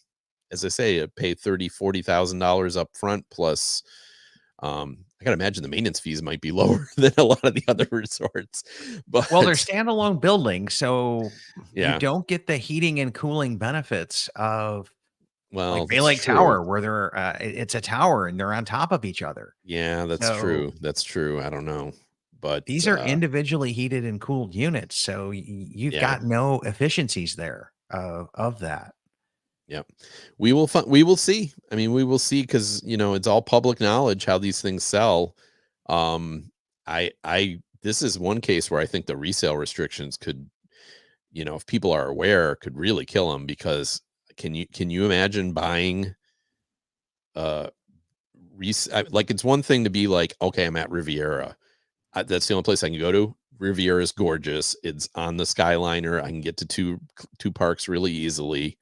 [SPEAKER 1] as I say, pay 30 $40,000 up front plus. I gotta imagine the maintenance fees might be lower than a lot of the other resorts,
[SPEAKER 2] Well, they're
[SPEAKER 1] but
[SPEAKER 2] standalone buildings, so you
[SPEAKER 1] yeah,
[SPEAKER 2] don't get the heating and cooling benefits of
[SPEAKER 1] well,
[SPEAKER 2] like Bay
[SPEAKER 1] that's
[SPEAKER 2] Lake
[SPEAKER 1] true.
[SPEAKER 2] Tower, where it's a tower and they're on top of each other.
[SPEAKER 1] Yeah, that's
[SPEAKER 2] So
[SPEAKER 1] true. That's true. I don't know, but
[SPEAKER 2] these are individually heated and cooled units, so you've
[SPEAKER 1] yeah,
[SPEAKER 2] got no efficiencies there of that.
[SPEAKER 1] yeah, we will see. I mean, we will see because it's all public knowledge how these things sell. Um, I this is one case where I think the resale restrictions could, if people are aware, could really kill them because can you imagine buying uh like it's one thing to be like, okay, I'm at Riviera. That's the only place I can go to. Riviera is gorgeous. It's on the Skyliner. I can get to two parks really easily.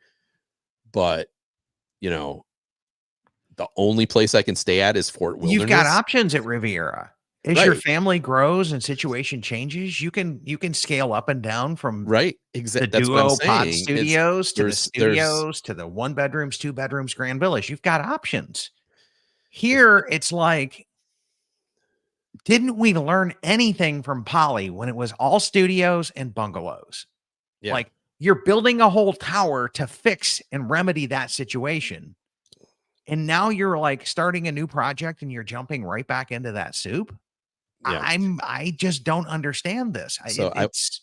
[SPEAKER 1] But, you know, the only place I can stay at is Fort Wilderness.
[SPEAKER 2] You've got options at Riviera. As your
[SPEAKER 1] Right.
[SPEAKER 2] family grows and situation changes, you can scale up and down from
[SPEAKER 1] Right.
[SPEAKER 2] the
[SPEAKER 1] Exactly. That's what I'm
[SPEAKER 2] duo pod
[SPEAKER 1] saying.
[SPEAKER 2] studios to the
[SPEAKER 1] There's
[SPEAKER 2] studios to the 1 bedrooms, 2 bedrooms, Grand Villas. You've got options. Here, it's like, didn't we learn anything from Poly when it was all studios and bungalows?
[SPEAKER 1] yeah.
[SPEAKER 2] Like, you're building a whole tower to fix and remedy that situation. And now you're like starting a new project and you're jumping right back into that soup.
[SPEAKER 1] Yeah.
[SPEAKER 2] I just don't understand this.
[SPEAKER 1] So
[SPEAKER 2] It's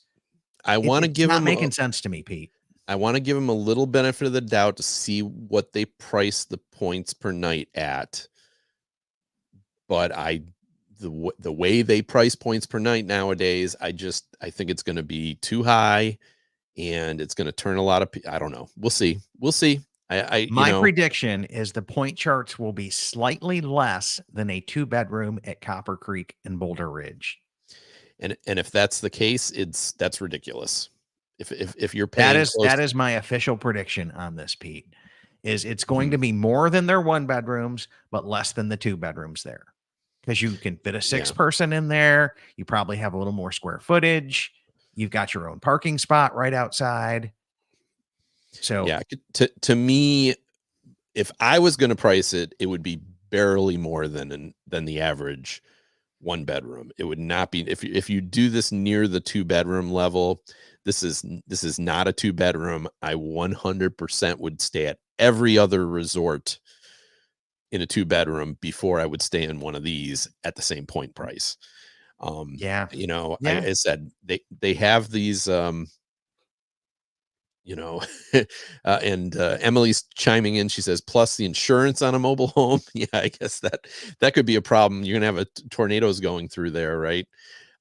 [SPEAKER 1] I want to
[SPEAKER 2] it's
[SPEAKER 1] give
[SPEAKER 2] not
[SPEAKER 1] him
[SPEAKER 2] making sense to me, Pete.
[SPEAKER 1] I want to give him a little benefit of the doubt to see what they price the points per night at. But the way they price points per night nowadays, I think it's going to be too high, and it's going to turn a lot of I don't know. We'll see.
[SPEAKER 2] My prediction is the point charts will be slightly less than a 2-bedroom at Copper Creek and Boulder Ridge.
[SPEAKER 1] And if that's the case, that's ridiculous. If you're paying
[SPEAKER 2] that is my official prediction on this, Pete. It's going to be more than their 1 bedrooms, but less than the 2 bedrooms there. Because you can fit a 6 person in there. You probably have a little more square footage. You've got your own parking spot right outside. So
[SPEAKER 1] yeah, to me, if I was going to price it, it would be barely more than the average 1 bedroom. It would not be if you do this near the 2 bedroom level. This is not a 2 bedroom. I 100% would stay at every other resort in a 2 bedroom before I would stay in one of these at the same point price. I said they have these and Emily's chiming in. She says, plus the insurance on a mobile home. Yeah, I guess that could be a problem. You're gonna have tornadoes going through there, right?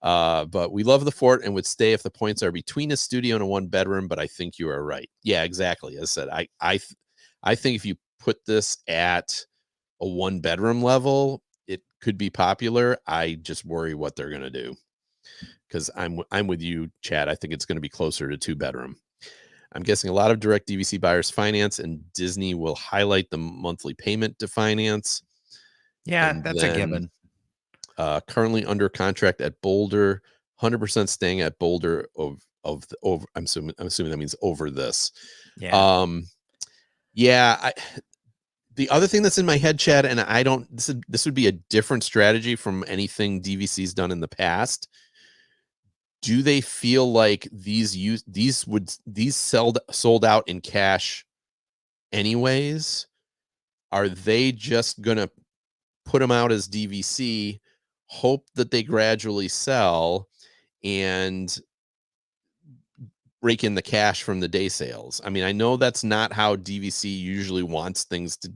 [SPEAKER 1] But we love the fort and would stay if the points are between a studio and a 1 bedroom. But I think you are right. Yeah, exactly. As I said, I think if you put this at a 1 bedroom level, it could be popular. I just worry what they're gonna do, because I'm with you, Chad. I think it's going to be closer to 2 bedroom. I'm guessing a lot of direct DVC buyers finance, and Disney will highlight the monthly payment to finance.
[SPEAKER 2] Yeah,
[SPEAKER 1] And
[SPEAKER 2] that's a given.
[SPEAKER 1] Currently under contract at Boulder, 100% staying at Boulder over. I'm assuming that means over this.
[SPEAKER 2] Yeah.
[SPEAKER 1] The other thing that's in my head, Chad, and I don't. This would be a different strategy from anything DVC's done in the past. Do they feel like these sold out in cash anyways? Are they just gonna put them out as DVC, hope that they gradually sell, and rake in the cash from the day sales? I mean, I know that's not how DVC usually wants things to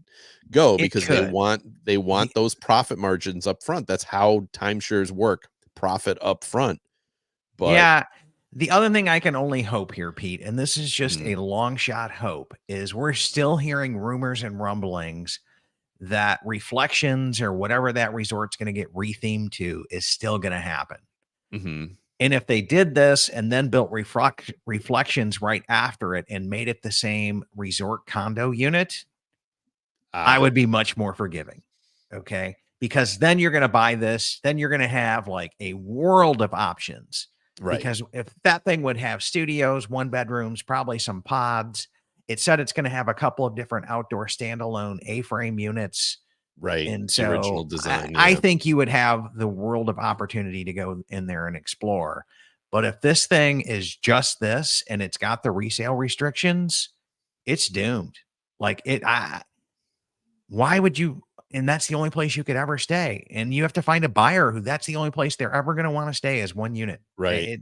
[SPEAKER 1] go, because they want those profit margins up front. That's how timeshares work, profit up front. But
[SPEAKER 2] yeah, the other thing I can only hope here, Pete, and this is just a long shot hope, is we're still hearing rumors and rumblings that Reflections or whatever that resort's going to get rethemed to is still going to happen. And if they did this and then built Reflections right after it and made it the same resort condo unit, I would be much more forgiving. Okay. Because then you're going to buy this, then you're going to have like a world of options. Right. Because if that thing would have studios, 1 bedrooms, probably some pods, it said it's going to have a couple of different outdoor standalone A-frame units.
[SPEAKER 1] Right.
[SPEAKER 2] And so
[SPEAKER 1] original design.
[SPEAKER 2] I think you would have the world of opportunity to go in there and explore. But if this thing is just this and it's got the resale restrictions, it's doomed. Like why would you? And that's the only place you could ever stay. And you have to find a buyer who that's the only place they're ever going to want to stay is 1 unit.
[SPEAKER 1] Right.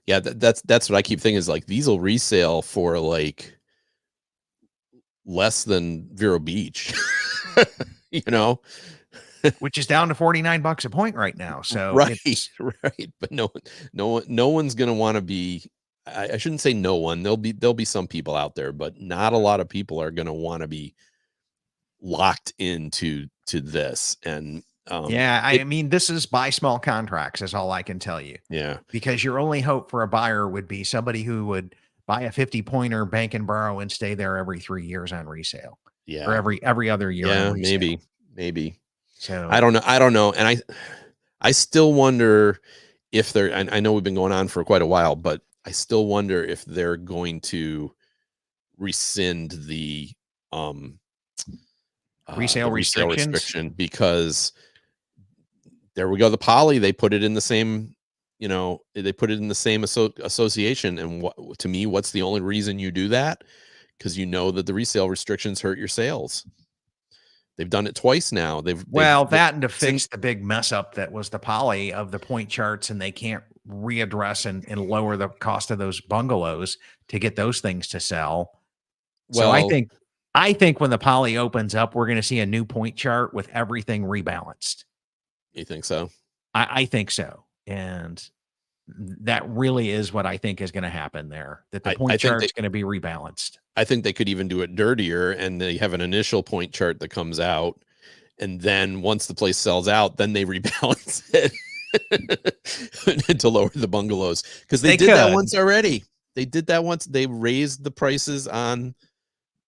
[SPEAKER 1] Yeah. That's what I keep thinking is like these will resale for like less than Vero Beach,
[SPEAKER 2] which is down to $49 a point right now. So
[SPEAKER 1] right. But no one's going to want to be, I shouldn't say no one, there'll be some people out there, but not a lot of people are going to want to be locked into this. And
[SPEAKER 2] Yeah, I mean, this is buy small contracts is all I can tell you.
[SPEAKER 1] Yeah.
[SPEAKER 2] Because your only hope for a buyer would be somebody who would buy a 50-pointer bank and borrow and stay there every 3 years on resale, or
[SPEAKER 1] Yeah.
[SPEAKER 2] every other year on
[SPEAKER 1] Yeah,
[SPEAKER 2] resale.
[SPEAKER 1] maybe.
[SPEAKER 2] So
[SPEAKER 1] I don't know. And I still wonder if they're, I know we've been going on for quite a while, but I still wonder if they're going to rescind um
[SPEAKER 2] resale
[SPEAKER 1] the resale
[SPEAKER 2] restrictions.
[SPEAKER 1] restriction, because there we go. The poly, they put it in the same, they put it in the same association. And what, to me, what's the only reason you do that? Because you know that the resale restrictions hurt your sales. They've done it twice now.
[SPEAKER 2] Well, that and to fix the big mess up that was the poly of the point charts, and they can't readdress and lower the cost of those bungalows to get those things to sell. So
[SPEAKER 1] well,
[SPEAKER 2] I think when the poly opens up, we're going to see a new point chart with everything rebalanced.
[SPEAKER 1] you think so?
[SPEAKER 2] I think so. And that really is what I think is going to happen there, that the point chart is going to be rebalanced.
[SPEAKER 1] I think they could even do it dirtier, and they have an initial point chart that comes out, and then once the place sells out, then they rebalance it to lower the bungalows, because they did that once already. They did that once. They raised the prices on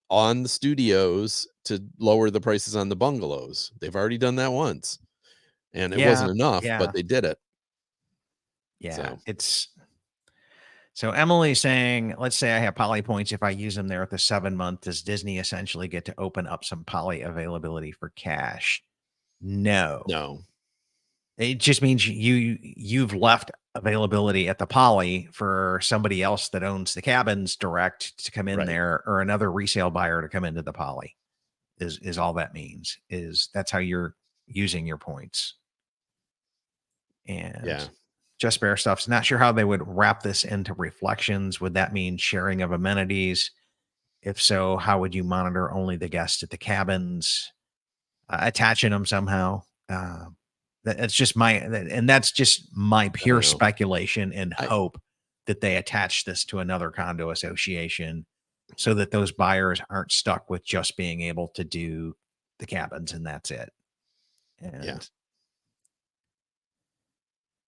[SPEAKER 1] the studios to lower the prices on the bungalows. They've already done that once, and it wasn't enough, but they did it.
[SPEAKER 2] Yeah, so Emily's saying, let's say I have poly points. If I use them there at the 7-month, does Disney essentially get to open up some poly availability for cash? No. It just means you've left availability at the poly for somebody else that owns the cabins direct to come in there, or another resale buyer to come into the poly. Is all that means. That's how you're using your points. And Just Bear Stuff's not sure how they would wrap this into reflections. Would that mean sharing of amenities? If so, how would you monitor only the guests at the cabins, attaching them somehow? That's just my pure speculation and hope that they attach this to another condo association, so that those buyers aren't stuck with just being able to do the cabins and that's it. And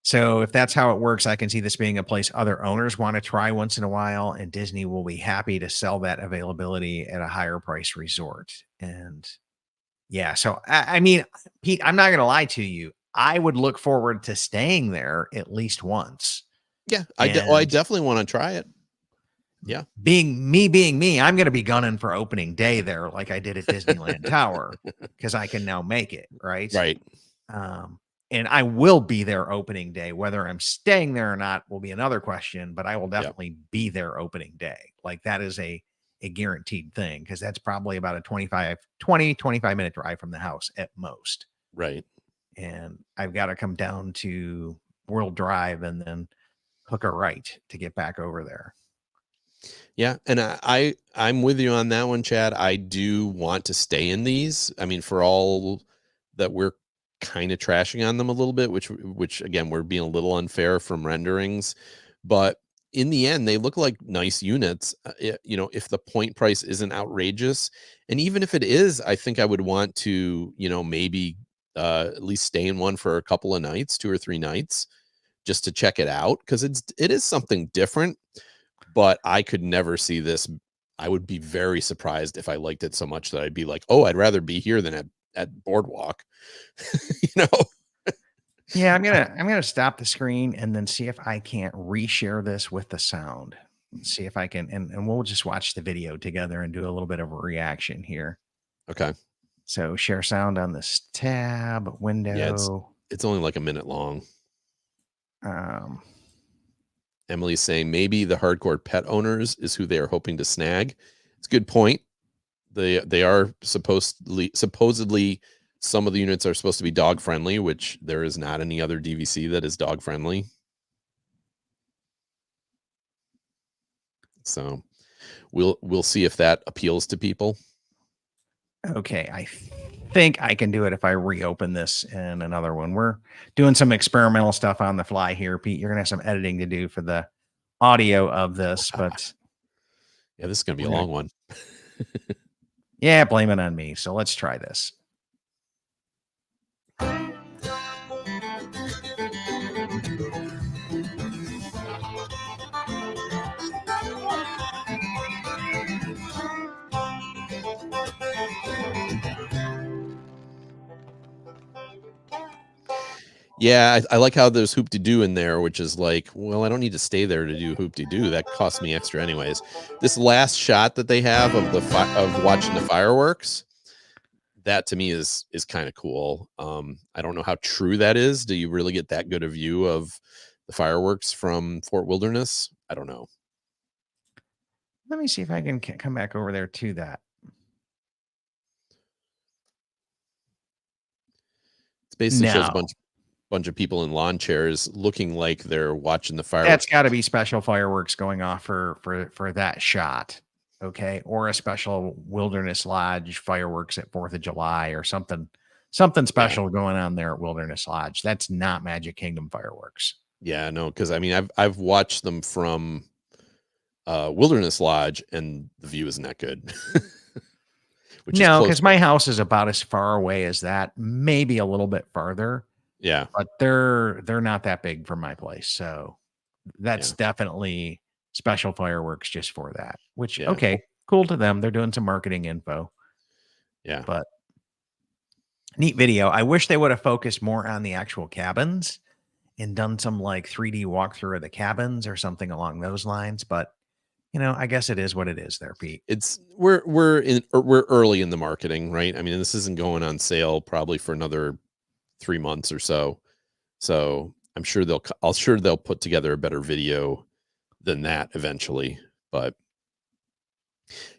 [SPEAKER 2] so if that's how it works, I can see this being a place other owners want to try once in a while, and Disney will be happy to sell that availability at a higher price resort. And so I mean, Pete, I'm not going to lie to you. I would look forward to staying there at least once.
[SPEAKER 1] Yeah, I definitely want to try it. Yeah.
[SPEAKER 2] Being me, I'm going to be gunning for opening day there, like I did at Disneyland Tower, because I can now make it, right?
[SPEAKER 1] Right.
[SPEAKER 2] And I will be there opening day. Whether I'm staying there or not will be another question, but I will definitely be there opening day. Like, that is a guaranteed thing, because that's probably about a 25 minute drive from the house at most.
[SPEAKER 1] Right.
[SPEAKER 2] And I've got to come down to World Drive and then hook a right to get back over there.
[SPEAKER 1] Yeah. And I'm with you on that one, Chad. I do want to stay in these. I mean, for all that we're kind of trashing on them a little bit, which again, we're being a little unfair from renderings, but in the end, they look like nice units. If the point price isn't outrageous, and even if it is, I think I would want to, maybe at least stay in one for a couple of nights, 2 or 3 nights, just to check it out, because it is something different. But I could never see this. I would be very surprised if I liked it so much that I'd be like, oh, I'd rather be here than at Boardwalk.
[SPEAKER 2] Yeah, I'm gonna stop the screen and then see if I can't reshare this with the sound. See if I can, and we'll just watch the video together and do a little bit of a reaction here.
[SPEAKER 1] Okay.
[SPEAKER 2] So share sound on this tab window.
[SPEAKER 1] Yeah, it's only like a minute long. Emily's saying maybe the hardcore pet owners is who they are hoping to snag. It's a good point. They are supposedly some of the units are supposed to be dog friendly, which there is not any other DVC that is dog friendly. So we'll see if that appeals to people.
[SPEAKER 2] Okay, I think I can do it if I reopen this in another one. We're doing some experimental stuff on the fly here, Pete. You're gonna have some editing to do for the audio of this, but
[SPEAKER 1] yeah, this is gonna be a long one.
[SPEAKER 2] Yeah, blame it on me. So let's try this.
[SPEAKER 1] Yeah, I like how there's hoop-de-doo in there, which is like, well, I don't need to stay there to do hoop-de-doo. That costs me extra anyways. This last shot that they have of of watching the fireworks, that to me is kind of cool. I don't know how true that is. Do you really get that good a view of the fireworks from Fort Wilderness? I don't know.
[SPEAKER 2] Let me see if I can come back over there to that.
[SPEAKER 1] It basically shows a
[SPEAKER 2] No,
[SPEAKER 1] bunch of people in lawn chairs looking like they're watching the fireworks.
[SPEAKER 2] that's got to be special fireworks going off for that shot. Okay. Or a special Wilderness Lodge fireworks at 4th of July or something special going on there at Wilderness Lodge. That's not Magic Kingdom fireworks.
[SPEAKER 1] Yeah, no, because I mean I've watched them from Wilderness Lodge and the view isn't that good.
[SPEAKER 2] No, because my house is about as far away as that, maybe a little bit farther.
[SPEAKER 1] Yeah,
[SPEAKER 2] but they're not that big for my place, so that's definitely special fireworks just for that. Which okay, cool to them. They're doing some marketing info.
[SPEAKER 1] Yeah,
[SPEAKER 2] but neat video. I wish they would have focused more on the actual cabins and done some like 3D walkthrough of the cabins or something along those lines. But I guess it is what it is there, Pete.
[SPEAKER 1] It's we're early in the marketing, right? I mean, this isn't going on sale probably for another 3 months or so. So I'm sure they'll put together a better video than that eventually. But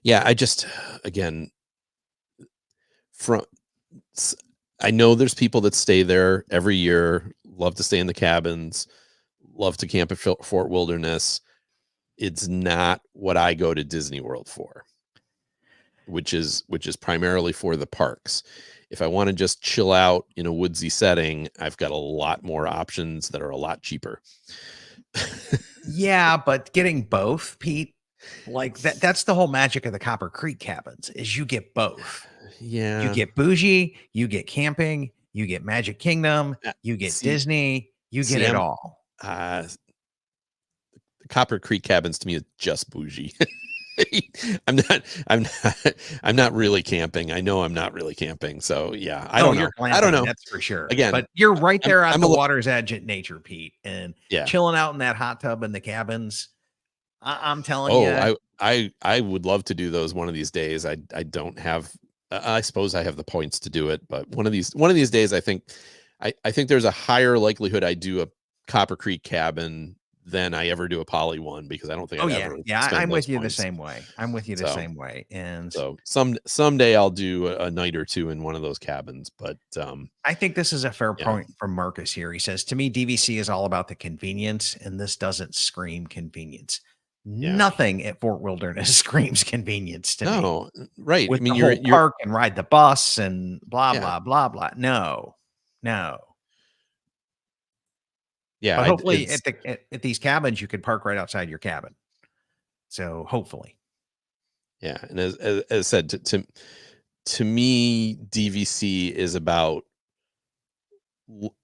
[SPEAKER 1] yeah, I just, again, I know there's people that stay there every year, love to stay in the cabins, love to camp at Fort Wilderness. It's not what I go to Disney World for, which is primarily for the parks. If I want to just chill out in a woodsy setting, I've got a lot more options that are a lot cheaper.
[SPEAKER 2] Yeah, but getting both, Pete, like that's the whole magic of the Copper Creek cabins is you get both.
[SPEAKER 1] Yeah.
[SPEAKER 2] You get bougie, you get camping, you get Magic Kingdom, you get Disney, you get it all.
[SPEAKER 1] The Copper Creek cabins to me is just bougie. I'm not really camping. I know I'm not really camping. So yeah, I don't know. I don't know.
[SPEAKER 2] That's for sure.
[SPEAKER 1] Again,
[SPEAKER 2] but you're right there at the water's edge at nature, Pete, and
[SPEAKER 1] yeah,
[SPEAKER 2] chilling out in that hot tub in the cabins. I'm telling you.
[SPEAKER 1] I would love to do those one of these days. I don't have. I suppose I have the points to do it, but one of these days, I think there's a higher likelihood I do a Copper Creek cabin than I ever do a Poly one, because I don't think
[SPEAKER 2] I'm with you the same way. Same way. And
[SPEAKER 1] so someday I'll do a night or two in one of those cabins. But
[SPEAKER 2] I think this is a fair point from Marcus here. He says, to me, DVC is all about the convenience, and this doesn't scream convenience. Nothing at Fort Wilderness screams convenience to me.
[SPEAKER 1] No, right.
[SPEAKER 2] With you're park and ride the bus and blah blah blah blah. No.
[SPEAKER 1] Yeah,
[SPEAKER 2] but hopefully at these cabins you could park right outside your cabin. So hopefully,
[SPEAKER 1] yeah. And as I said, to me, DVC is about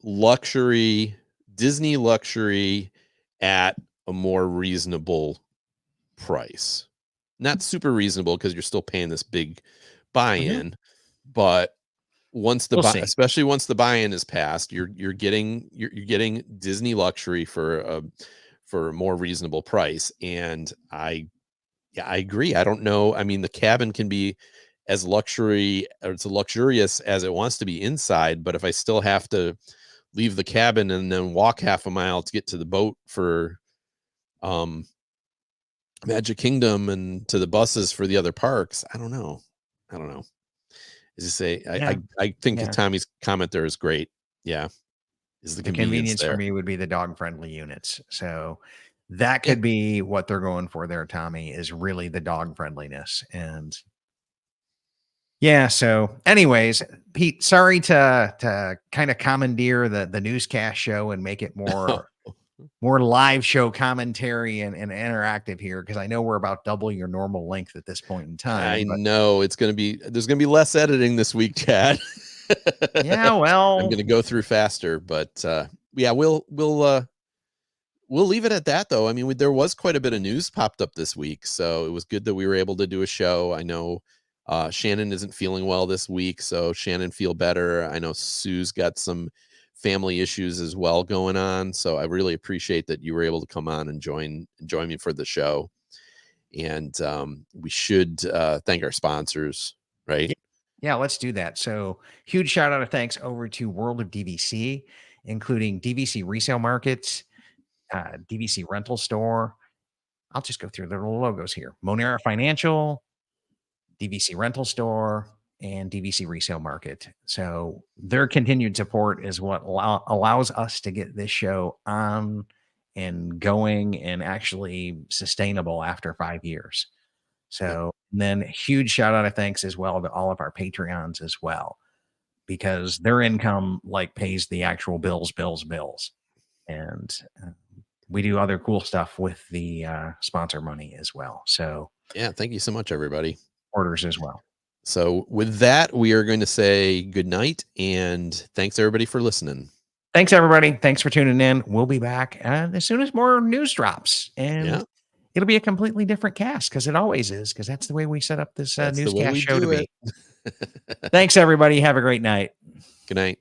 [SPEAKER 1] luxury, Disney luxury at a more reasonable price. Not super reasonable because you're still paying this big buy-in, but especially once the buy-in is passed, you're getting Disney luxury for a more reasonable price. And I agree. I don't know. I mean, the cabin can be as luxurious as it wants to be inside, but if I still have to leave the cabin and then walk half a mile to get to the boat for Magic Kingdom and to the buses for the other parks, I don't know. As you say, I think Tommy's comment there is great. Yeah. Is the convenience
[SPEAKER 2] for me would be the dog friendly units. So that could be what they're going for there, Tommy, is really the dog friendliness. And yeah. So anyways, Pete, sorry to kind of commandeer the newscast show and make it more live show commentary and interactive here, because I know we're about double your normal length at this point in time.
[SPEAKER 1] I know there's going to be less editing this week, Chad.
[SPEAKER 2] Yeah, well,
[SPEAKER 1] I'm going to go through faster, but yeah, we'll leave it at that, though. I mean, there was quite a bit of news popped up this week, so it was good that we were able to do a show. I know Shannon isn't feeling well this week, so Shannon, feel better. I know Sue's got some family issues as well going on. So I really appreciate that you were able to come on and join me for the show. And we should thank our sponsors, right?
[SPEAKER 2] Yeah, let's do that. So huge shout out of thanks over to World of DVC, including DVC Resale Markets, DVC Rental Store. I'll just go through their little logos here. Monera Financial, DVC Rental Store, and DVC Resale Market. So their continued support is what allows us to get this show on and going and actually sustainable after 5 years. So and then huge shout out of thanks as well to all of our Patreons as well, because their income like pays the actual bills. And we do other cool stuff with the sponsor money as well. So
[SPEAKER 1] yeah, thank you so much, everybody.
[SPEAKER 2] Orders as well.
[SPEAKER 1] So with that, we are going to say good night and thanks everybody for listening.
[SPEAKER 2] Thanks everybody. Thanks for tuning in. We'll be back as soon as more news drops, and it'll be a completely different cast, because it always is, because that's the way we set up this newscast show to be. Thanks everybody. Have a great night.
[SPEAKER 1] Good night.